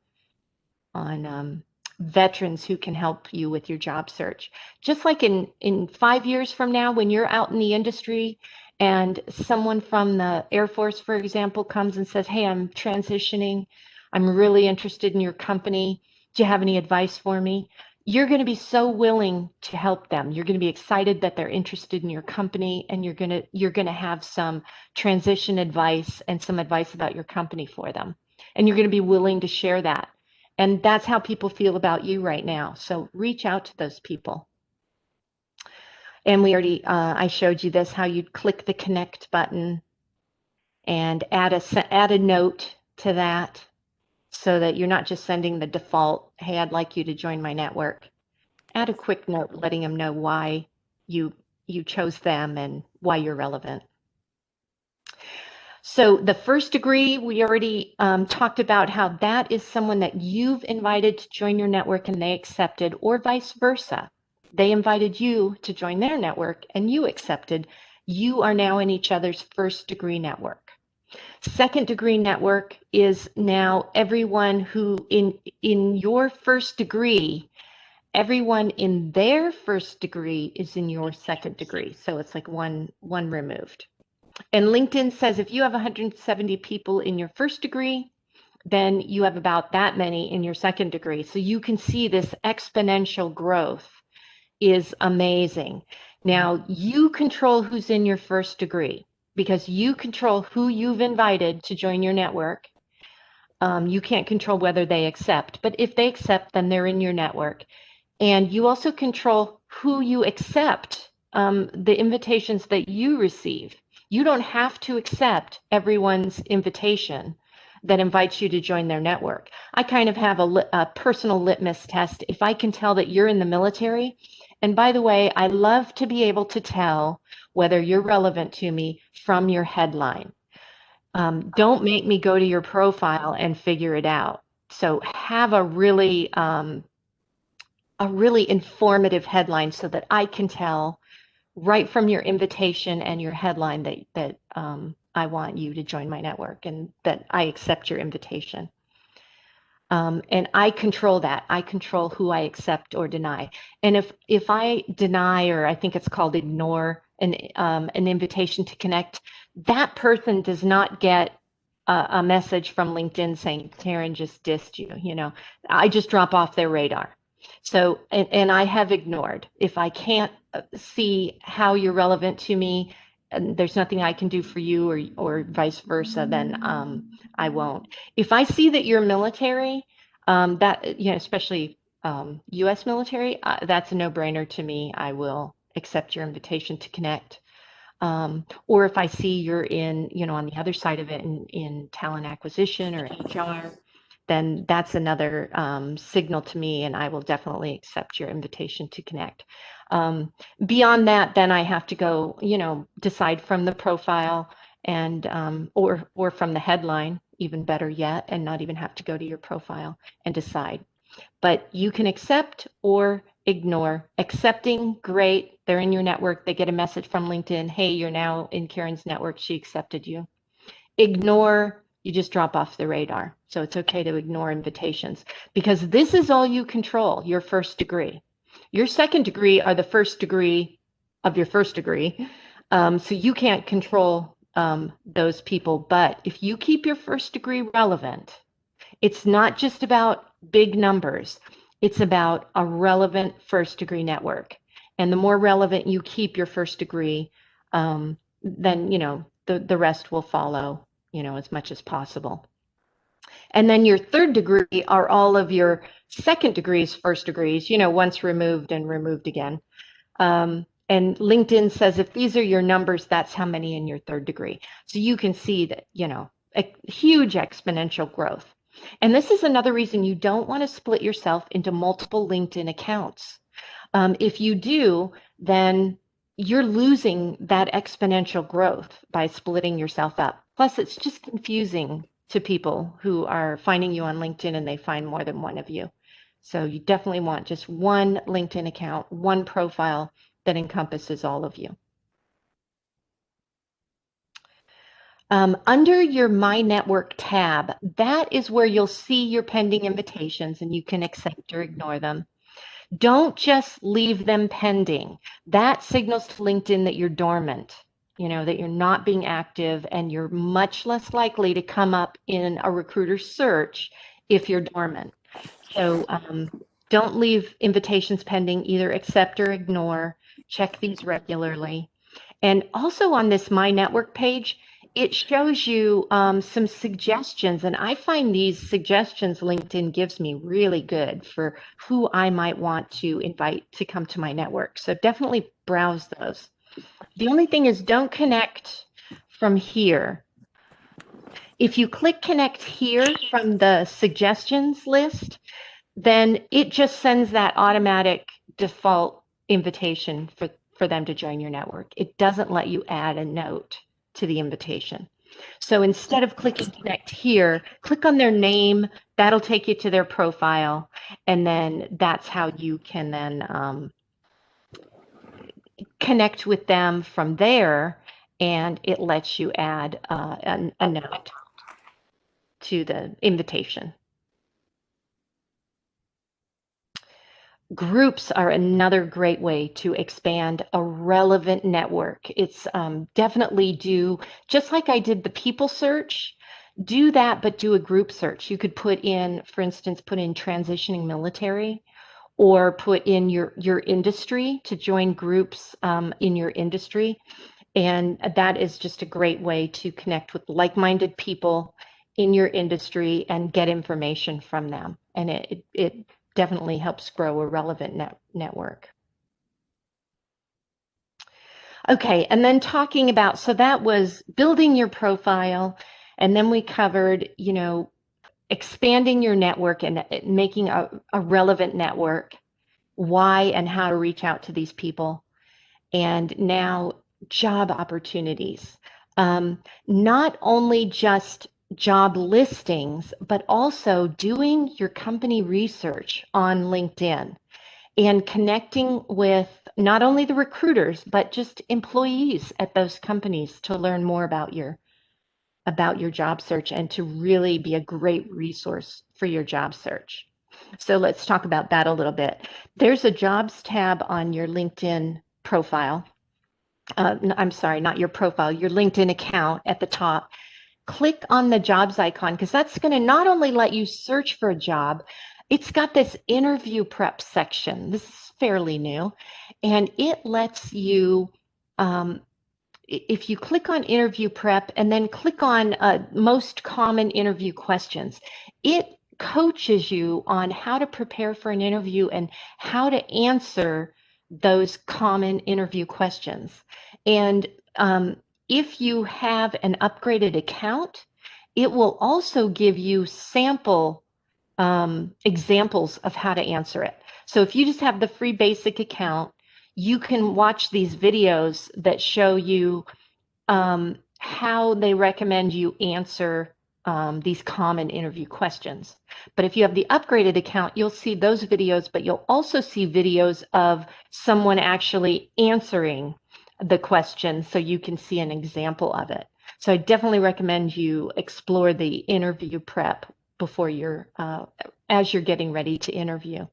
veterans who can help you with your job search. Just like in 5 years from now, when you're out in the industry and someone from the Air Force, for example, comes and says, "Hey, I'm transitioning. I'm really interested in your company. Do you have any advice for me?" You're going to be so willing to help them. You're going to be excited that they're interested in your company, and you're going to have some transition advice and some advice about your company for them. And you're going to be willing to share that. And that's how people feel about you right now. So reach out to those people. And I showed you this, how you'd click the connect button and add a note to that, so that you're not just sending the default, "Hey, I'd like you to join my network." Add a quick note letting them know why you chose them and why you're relevant. So the first degree, we already talked about how that is someone that you've invited to join your network and they accepted, or vice versa. They invited you to join their network and you accepted. You are now in each other's first degree network. Second degree network is now everyone who in your first degree, everyone in their first degree is in your second degree. So it's like one removed. And LinkedIn says if you have 170 people in your first degree, then you have about that many in your second degree. So you can see this exponential growth is amazing. Now you control who's in your first degree, because you control who you've invited to join your network. You can't control whether they accept, but if they accept, then they're in your network. And you also control who you accept, the invitations that you receive. You don't have to accept everyone's invitation that invites you to join their network. I kind of have a personal litmus test. If I can tell that you're in the military, and by the way, I love to be able to tell whether you're relevant to me from your headline. Don't make me go to your profile and figure it out. So have a really informative headline so that I can tell right from your invitation and your headline that I want you to join my network and that I accept your invitation. And I control that. I control who I accept or deny. And if I deny, or I think it's called ignore, an invitation to connect, that person does not get a message from LinkedIn saying Karen just dissed you. I just drop off their radar. So, and I have ignored. If I can't see how you're relevant to me, and there's nothing I can do for you, or vice versa, then I won't. If I see that you're military, especially U.S. military, that's a no-brainer to me. I will accept your invitation to connect. Or if I see you're on the other side of it in talent acquisition or HR, then that's another signal to me, and I will definitely accept your invitation to connect. Beyond that, then I have to go, decide from the profile and or from the headline, even better yet, and not even have to go to your profile and decide. But you can accept or ignore. Accepting, great. They're in your network. They get a message from LinkedIn. Hey, you're now in Karen's network. She accepted you. Ignore, you just drop off the radar. So it's okay to ignore invitations, because this is all you control, your first degree. Your second degree are the first degree of your first degree. So you can't control those people. But if you keep your first degree relevant, it's not just about big numbers. It's about a relevant first degree network. And the more relevant you keep your first degree, then, the rest will follow as much as possible. And then your third degree are all of your second degrees, first degrees, once removed and removed again. And LinkedIn says if these are your numbers, that's how many in your third degree. So you can see that, a huge exponential growth. And this is another reason you don't want to split yourself into multiple LinkedIn accounts. If you do, then you're losing that exponential growth by splitting yourself up. Plus, it's just confusing to people who are finding you on LinkedIn and they find more than one of you. So you definitely want just one LinkedIn account, one profile that encompasses all of you. Under your My Network tab, that is where you'll see your pending invitations and you can accept or ignore them. Don't just leave them pending. That signals to LinkedIn that you're dormant, that you're not being active, and you're much less likely to come up in a recruiter's search if you're dormant. So don't leave invitations pending, either accept or ignore. Check these regularly. And also on this My Network page, it shows you some suggestions. And I find these suggestions LinkedIn gives me really good for who I might want to invite to come to my network. So definitely browse those. The only thing is don't connect from here. If you click connect here from the suggestions list, then it just sends that automatic default invitation for them to join your network. It doesn't let you add a note to the invitation. So instead of clicking connect here, click on their name. That'll take you to their profile. And then that's how you can then connect with them from there. And it lets you add a note to the invitation. Groups are another great way to expand a relevant network. It's definitely just like I did the people search, do that, but do a group search. You could put in, for instance, transitioning military, or put in your industry to join groups in your industry. And that is just a great way to connect with like-minded people in your industry and get information from them. And it definitely helps grow a relevant network. Okay, and then talking about, so that was building your profile, and then we covered, expanding your network and making a relevant network, why and how to reach out to these people, and now job opportunities. Not only just job listings, but also doing your company research on LinkedIn and connecting with not only the recruiters, but just employees at those companies to learn more about your job search and to really be a great resource for your job search. So let's talk about that a little bit. There's a jobs tab on your LinkedIn profile. I'm sorry, not your profile, your LinkedIn account at the top. Click on the jobs icon because that's going to not only let you search for a job, it's got this interview prep section. This is fairly new, and it lets you, if you click on interview prep and then click on most common interview questions, it coaches you on how to prepare for an interview and how to answer those common interview questions. And if you have an upgraded account, it will also give you sample examples of how to answer it. So if you just have the free basic account, you can watch these videos that show you how they recommend you answer these common interview questions. But if you have the upgraded account, you'll see those videos, but you'll also see videos of someone actually answering the question so you can see an example of it. So I definitely recommend you explore the interview prep before as you're getting ready to interview.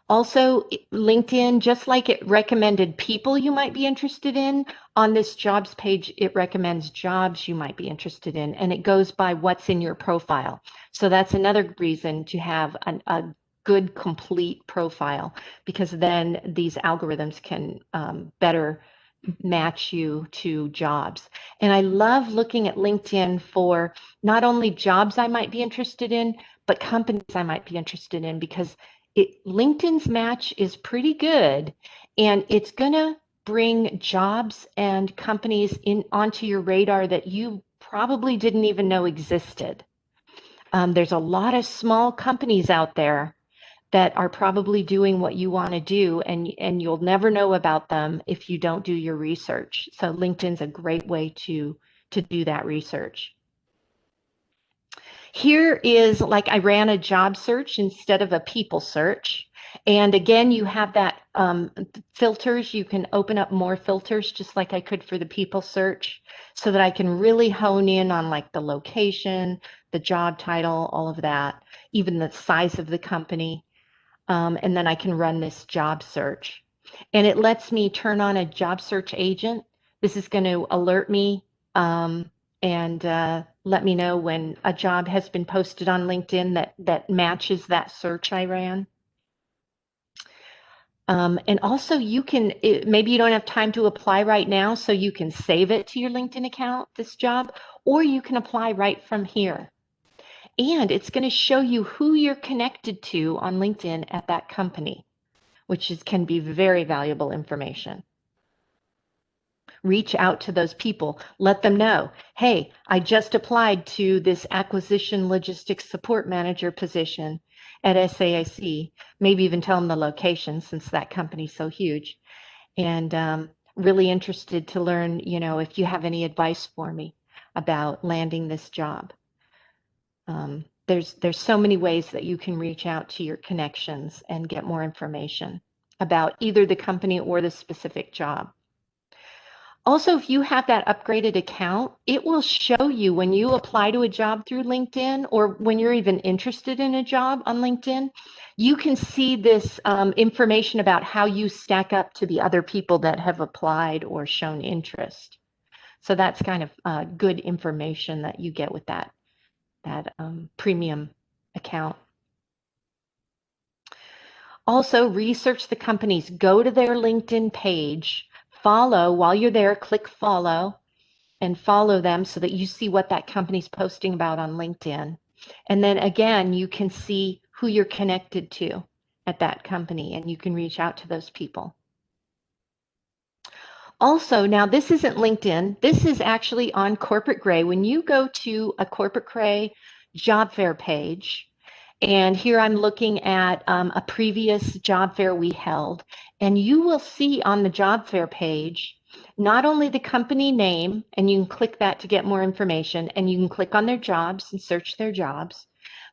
Also, LinkedIn, just like it recommended people you might be interested in, on this jobs page, it recommends jobs you might be interested in, and it goes by what's in your profile. So that's another reason to have a good, complete profile, because then these algorithms can better match you to jobs. And I love looking at LinkedIn for not only jobs I might be interested in, but companies I might be interested in, because LinkedIn's match is pretty good, and it's going to bring jobs and companies in onto your radar that you probably didn't even know existed. There's a lot of small companies out there that are probably doing what you want to do, and you'll never know about them if you don't do your research. So LinkedIn's a great way to do that research. Here is, like, I ran a job search instead of a people search. And again, you have that filters. You can open up more filters just like I could for the people search, so that I can really hone in on like the location, the job title, all of that, even the size of the company. And then I can run this job search. And it lets me turn on a job search agent. This is going to alert me and let me know when a job has been posted on LinkedIn that matches that search I ran. And also maybe you don't have time to apply right now, so you can save it to your LinkedIn account, this job, or you can apply right from here. And it's going to show you who you're connected to on LinkedIn at that company, which can be very valuable information. Reach out to those people. Let them know, hey, I just applied to this acquisition logistics support manager position at SAIC. Maybe even tell them the location, since that company's so huge. And really interested to learn, if you have any advice for me about landing this job. There's so many ways that you can reach out to your connections and get more information about either the company or the specific job. Also, if you have that upgraded account, it will show you when you apply to a job through LinkedIn, or when you're even interested in a job on LinkedIn, you can see this information about how you stack up to the other people that have applied or shown interest. So that's kind of good information that you get with that premium account. Also, research the companies. Go to their LinkedIn page, follow while you're there, click follow, and follow them so that you see what that company's posting about on LinkedIn. And then again, you can see who you're connected to at that company, and you can reach out to those people. Also, now this isn't LinkedIn. This is actually on Corporate Gray. When you go to a Corporate Gray job fair page, and here I'm looking at a previous job fair we held, and you will see on the job fair page not only the company name, and you can click that to get more information, and you can click on their jobs and search their jobs,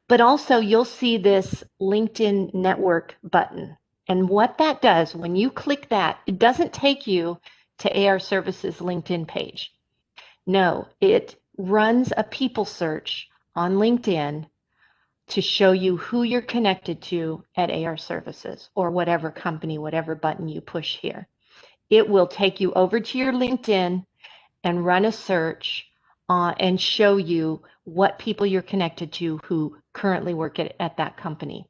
but also you'll see this LinkedIn network button. And what that does, when you click that, it doesn't take you to AR Services LinkedIn page. No, it runs a people search on LinkedIn to show you who you're connected to at AR Services, or whatever company, whatever button you push here. It will take you over to your LinkedIn and run a search and show you what people you're connected to who currently work at that company.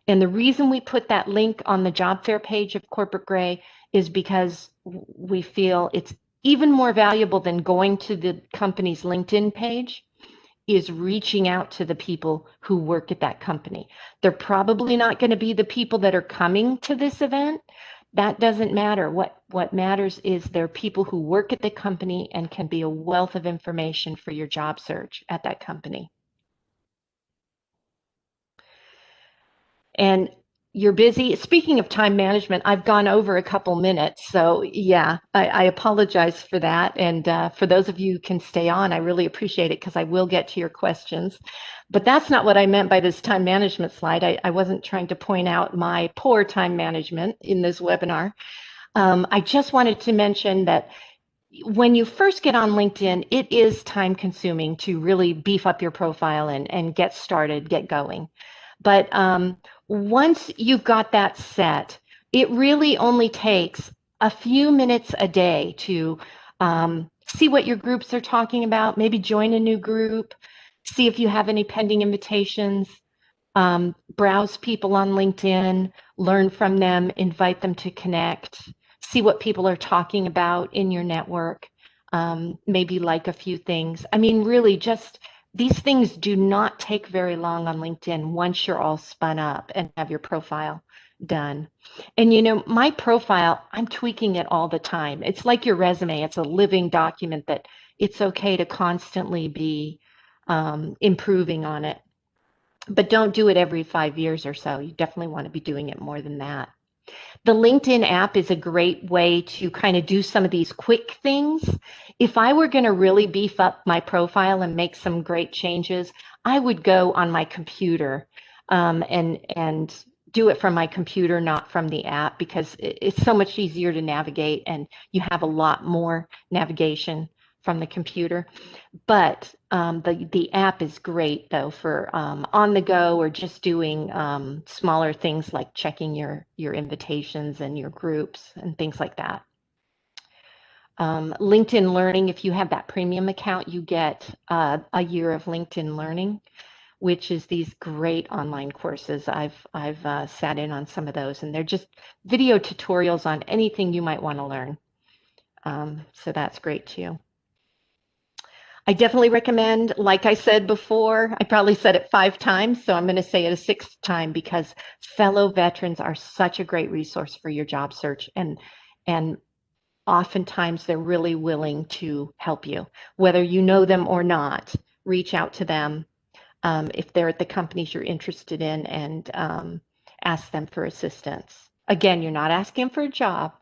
And the reason we put that link on the job fair page of Corporate Gray is because we feel it's even more valuable than going to the company's LinkedIn page, is reaching out to the people who work at that company. They're probably not going to be the people that are coming to this event. That doesn't matter. What matters is they're people who work at the company and can be a wealth of information for your job search at that company. And you're busy. Speaking of time management, I've gone over a couple minutes. So yeah, I apologize for that. And for those of you who can stay on, I really appreciate it, because I will get to your questions. But that's not what I meant by this time management slide. I wasn't trying to point out my poor time management in this webinar. I just wanted to mention that when you first get on LinkedIn, it is time consuming to really beef up your profile and get started, get going. But once you've got that set, it really only takes a few minutes a day to see what your groups are talking about, maybe join a new group, see if you have any pending invitations, browse people on LinkedIn, learn from them, invite them to connect, see what people are talking about in your network, maybe like a few things. I mean, really, just these things do not take very long on LinkedIn once you're all spun up and have your profile done. And my profile, I'm tweaking it all the time. It's like your resume, it's a living document that it's okay to constantly be improving on it. But don't do it every 5 years or so. You definitely want to be doing it more than that. The LinkedIn app is a great way to kind of do some of these quick things. If I were going to really beef up my profile and make some great changes, I would go on my computer and do it from my computer, not from the app, because it's so much easier to navigate and you have a lot more navigation from the computer. But the app is great though for on the go or just doing smaller things like checking your invitations and your groups and things like that. LinkedIn Learning, if you have that premium account, you get a year of LinkedIn Learning, which is these great online courses. I've sat in on some of those, and they're just video tutorials on anything you might want to learn. So that's great too. I definitely recommend, like I said before, I probably said it 5 times, so I'm going to say it a 6th time, because fellow veterans are such a great resource for your job search, and oftentimes they're really willing to help you, whether you know them or not. Reach out to them if they're at the companies you're interested in, and ask them for assistance. Again, you're not asking for a job,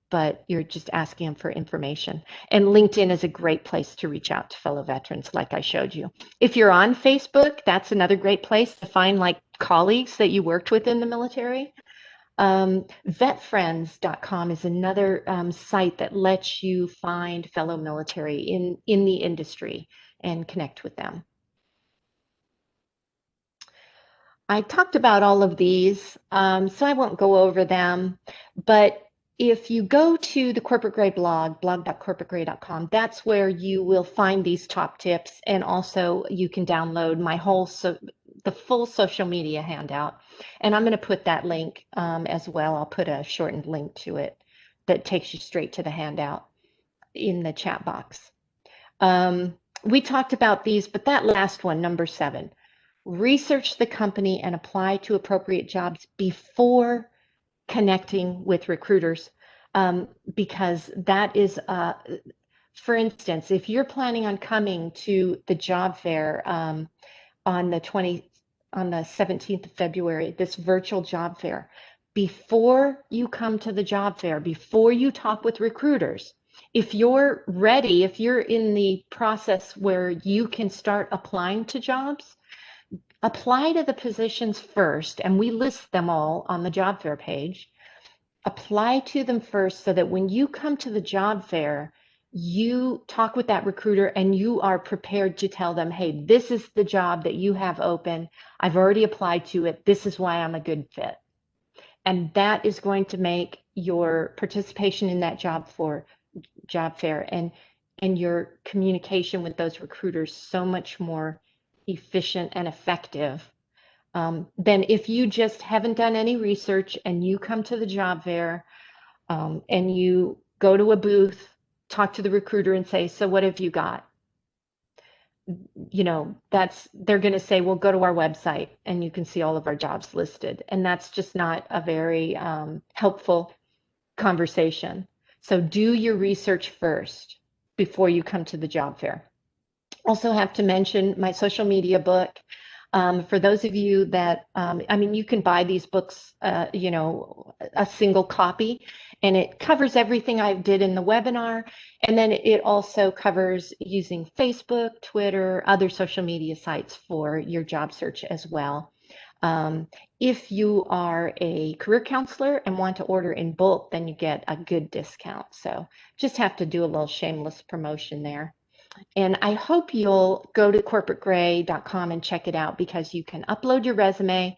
but you're just asking them for information. And LinkedIn is a great place to reach out to fellow veterans, like I showed you. If you're on Facebook, that's another great place to find like colleagues that you worked with in the military. Vetfriends.com is another site that lets you find fellow military in the industry and connect with them. I talked about all of these, so I won't go over them, but if you go to the Corporate Gray blog, blog.corporategray.com, that's where you will find these top tips, and also you can download my the full social media handout. And I'm going to put that link as well. I'll put a shortened link to it that takes you straight to the handout in the chat box. We talked about these, but that last one, number 7, research the company and apply to appropriate jobs before connecting with recruiters, because that is, for instance, if you're planning on coming to the job fair on the 17th of February, this virtual job fair, before you come to the job fair, before you talk with recruiters, if you're ready, if you're in the process where you can start applying to jobs, apply to the positions first, and we list them all on the job fair page. Apply to them first so that when you come to the job fair, you talk with that recruiter and you are prepared to tell them, hey, this is the job that you have open. I've already applied to it. This is why I'm a good fit. And that is going to make your participation in that job fair and your communication with those recruiters so much more efficient and effective than if you just haven't done any research and you come to the job fair and you go to a booth, talk to the recruiter and say, so what have you got? They're going to say, well, go to our website and you can see all of our jobs listed. And that's just not a very helpful conversation. So do your research first before you come to the job fair. Also have to mention my social media book. For those of you that, you can buy these books, a single copy, and it covers everything I did in the webinar. And then it also covers using Facebook, Twitter, other social media sites for your job search as well. If you are a career counselor and want to order in bulk, then you get a good discount. So just have to do a little shameless promotion there. And I hope you'll go to corporategray.com and check it out, because you can upload your resume.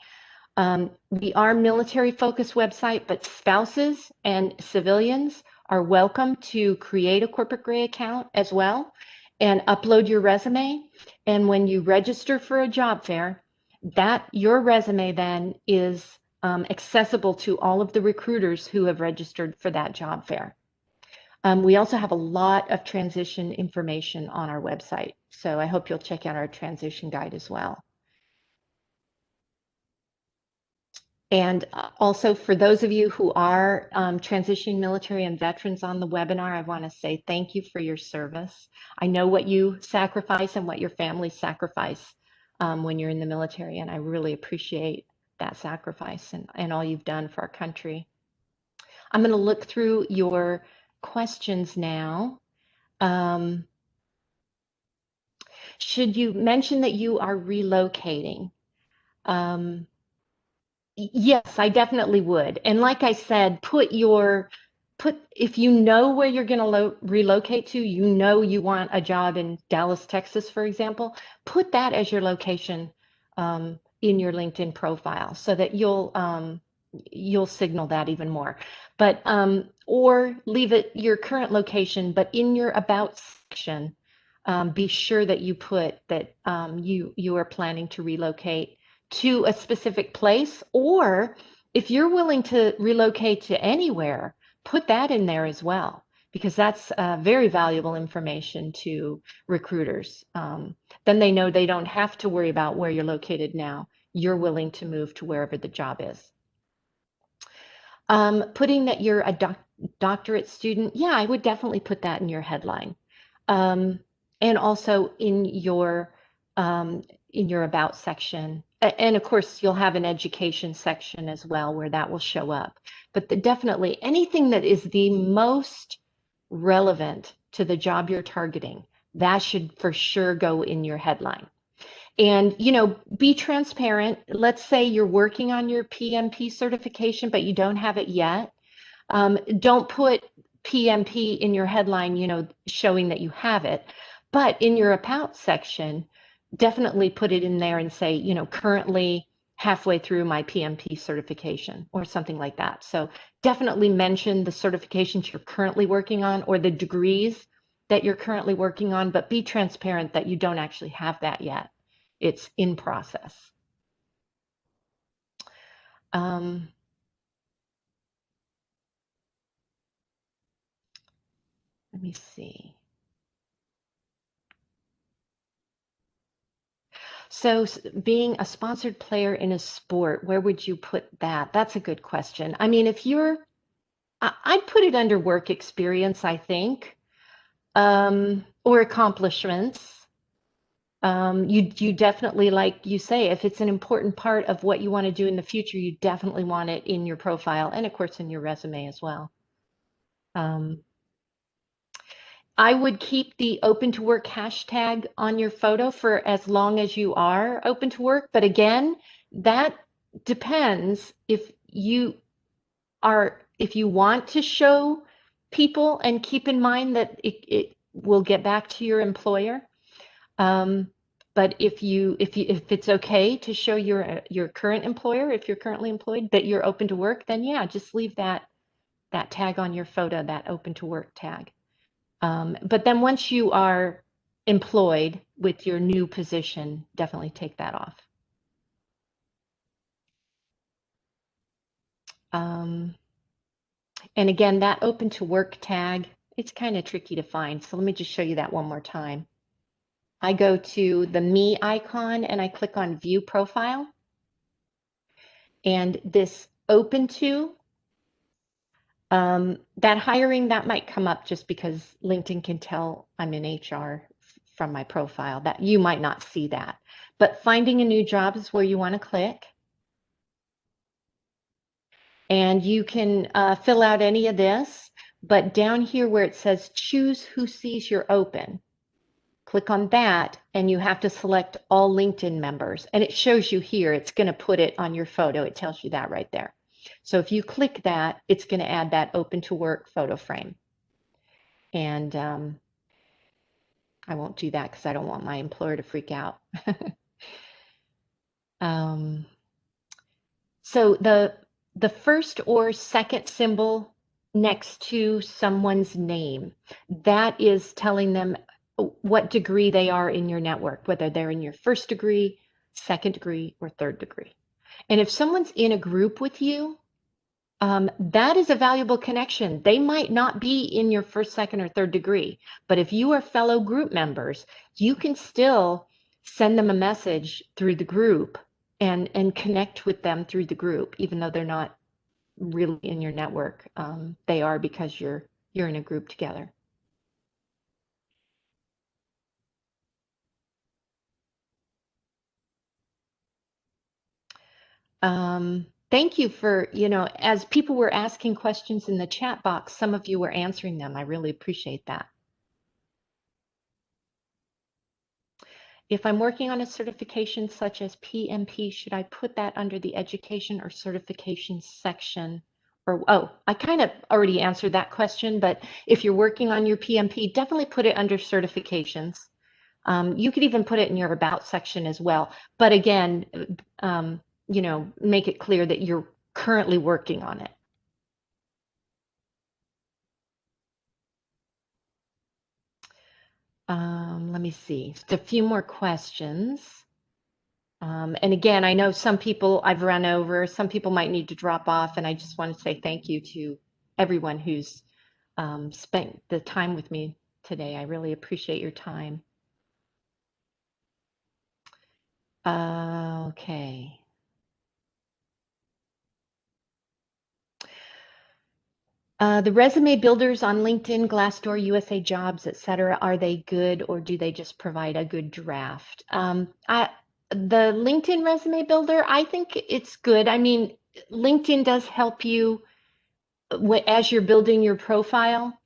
We are military focused website, but spouses and civilians are welcome to create a Corporate Gray account as well and upload your resume. And when you register for a job fair, your resume then is accessible to all of the recruiters who have registered for that job fair. We also have a lot of transition information on our website, so I hope you'll check out our transition guide as well. And also for those of you who are transitioning military and veterans on the webinar, I want to say thank you for your service. I know what you sacrifice and what your families sacrifice when you're in the military, and I really appreciate that sacrifice and all you've done for our country. I'm going to look through your questions now. Should you mention that you are relocating? Yes, I definitely would. And like I said, if you know where you're going to relocate to, you know you want a job in Dallas, Texas, for example, put that as your location in your LinkedIn profile so that you'll signal that even more. But or leave it your current location, but in your about section, be sure that you put that you are planning to relocate to a specific place, or if you're willing to relocate to anywhere, put that in there as well, because that's very valuable information to recruiters. Then they know they don't have to worry about where you're located now. You're willing to move to wherever the job is. Putting that you're a doctorate student, yeah, I would definitely put that in your headline. And also in your about section. And of course, you'll have an education section as well where that will show up. But definitely anything that is the most relevant to the job you're targeting, that should for sure go in your headline. And, be transparent. Let's say you're working on your PMP certification, but you don't have it yet. Don't put PMP in your headline, showing that you have it. But in your about section, definitely put it in there and say, currently halfway through my PMP certification or something like that. So definitely mention the certifications you're currently working on or the degrees that you're currently working on, but be transparent that you don't actually have that yet. It's in process. Let me see. So being a sponsored player in a sport, where would you put that? That's a good question. I mean, I'd put it under work experience, I think, or accomplishments. You definitely, like you say, if it's an important part of what you want to do in the future, you definitely want it in your profile and of course in your resume as well. I would keep the open to work hashtag on your photo for as long as you are open to work. But again, that depends if you want to show people and keep in mind that it will get back to your employer. But if it's okay to show your current employer, if you're currently employed, that you're open to work, then yeah, just leave that tag on your photo, that open to work tag. But then once you are employed with your new position, definitely take that off. And again, that open to work tag, it's kind of tricky to find. So let me just show you that one more time. I go to the me icon and I click on view profile. And this open to, that hiring, that might come up just because LinkedIn can tell I'm in HR from my profile. That you might not see that. But finding a new job is where you want to click. And you can fill out any of this, but down here where it says choose who sees you're open, click on that and you have to select all LinkedIn members. And it shows you here, it's going to put it on your photo. It tells you that right there. So if you click that, it's going to add that open to work photo frame. And I won't do that because I don't want my employer to freak out. So the first or second symbol next to someone's name, that is telling them what degree they are in your network, whether they're in your first degree, second degree, or third degree. And if someone's in a group with you, that is a valuable connection. They might not be in your first, second, or third degree, but if you are fellow group members, you can still send them a message through the group and connect with them through the group, even though they're not really in your network. They are because you're in a group together. Thank you for, as people were asking questions in the chat box, some of you were answering them. I really appreciate that. If I'm working on a certification such as PMP, should I put that under the education or certification section? Or, oh, I kind of already answered that question, but if you're working on your PMP, definitely put it under certifications. You could even put it in your about section as well. But again, make it clear that you're currently working on it. Let me see. Just a few more questions. And again, I know some people I've run over, some people might need to drop off, and I just want to say thank you to everyone who's spent the time with me today. I really appreciate your time. Okay. The resume builders on LinkedIn, Glassdoor, USA Jobs, etc., are they good, or do they just provide a good draft? The LinkedIn resume builder, I think it's good. I mean, LinkedIn does help you as you're building your profile,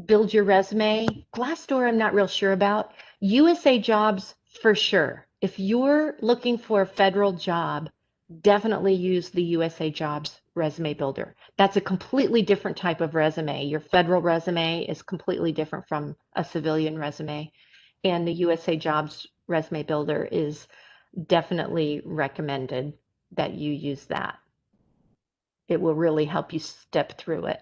build your resume. Glassdoor, I'm not real sure about. USA Jobs, for sure. If you're looking for a federal job, definitely use the USA Jobs resume builder. That's a completely different type of resume. Your federal resume is completely different from a civilian resume. And the USA Jobs resume builder is definitely recommended that you use that. It will really help you step through it.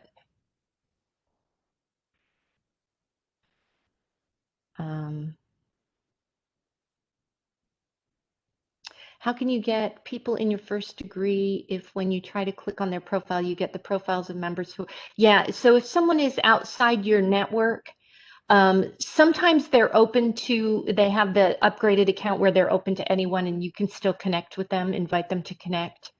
How can you get people in your first degree if when you try to click on their profile, you get the profiles of members who, yeah, so if someone is outside your network, sometimes they're open to, they have the upgraded account where they're open to anyone and you can still connect with them, invite them to connect.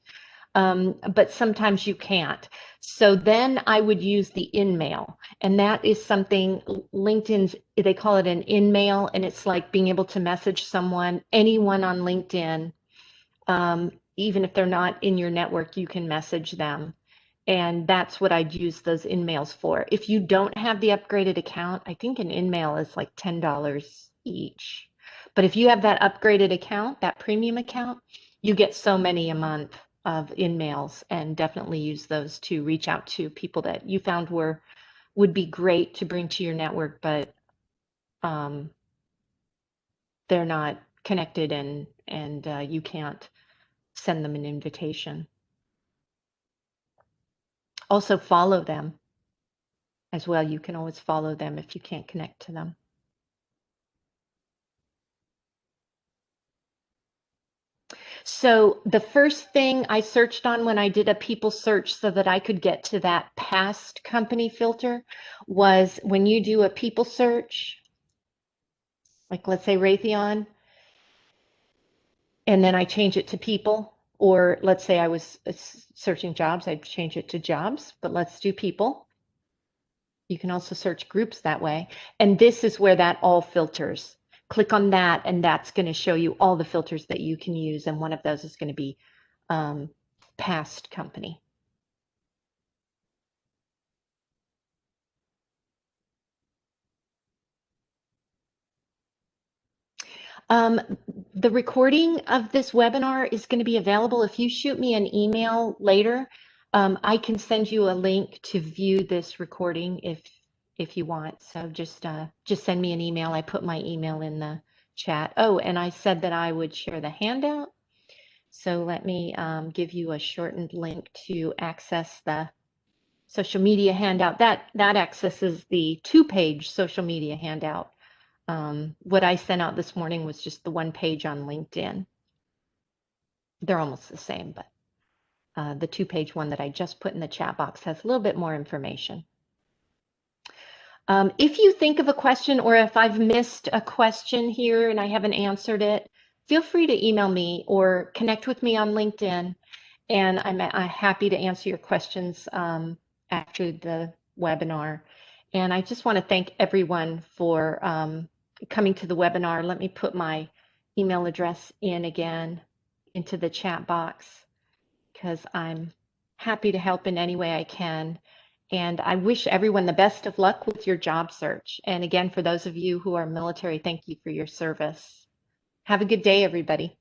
But sometimes you can't. So then I would use the InMail, and that is something LinkedIn's, they call it an InMail, and it's like being able to message someone, anyone on LinkedIn, even if they're not in your network, you can message them. And that's what I'd use those InMails for. If you don't have the upgraded account, I think an InMail is like $10 each. But if you have that upgraded account, that premium account, you get so many a month of InMails, and definitely use those to reach out to people that you found would be great to bring to your network, but they're not connected and you can't send them an invitation. Also follow them as well. You can always follow them if you can't connect to them. So the first thing I searched on when I did a people search so that I could get to that past company filter was when you do a people search, like let's say Raytheon, and then I change it to people, or let's say I was searching jobs, I'd change it to jobs, but let's do people. You can also search groups that way. And this is where that all filters. Click on that, and that's going to show you all the filters that you can use. And one of those is going to be past company. The recording of this webinar is going to be available. If you shoot me an email later, I can send you a link to view this recording if you want. So just send me an email. I put my email in the chat. Oh, and I said that I would share the handout. So let me give you a shortened link to access the social media handout. That accesses the 2-page social media handout. What I sent out this morning was just the 1 page on LinkedIn. they're almost the same, but the 2-page one that I just put in the chat box has a little bit more information. If you think of a question, or if I've missed a question here and I haven't answered it, feel free to email me or connect with me on LinkedIn, and I'm happy to answer your questions after the webinar. And I just want to thank everyone for coming to the webinar. Let me put my email address in again into the chat box, because I'm happy to help in any way I can. And I wish everyone the best of luck with your job search. And again, for those of you who are military, thank you for your service. Have a good day, everybody.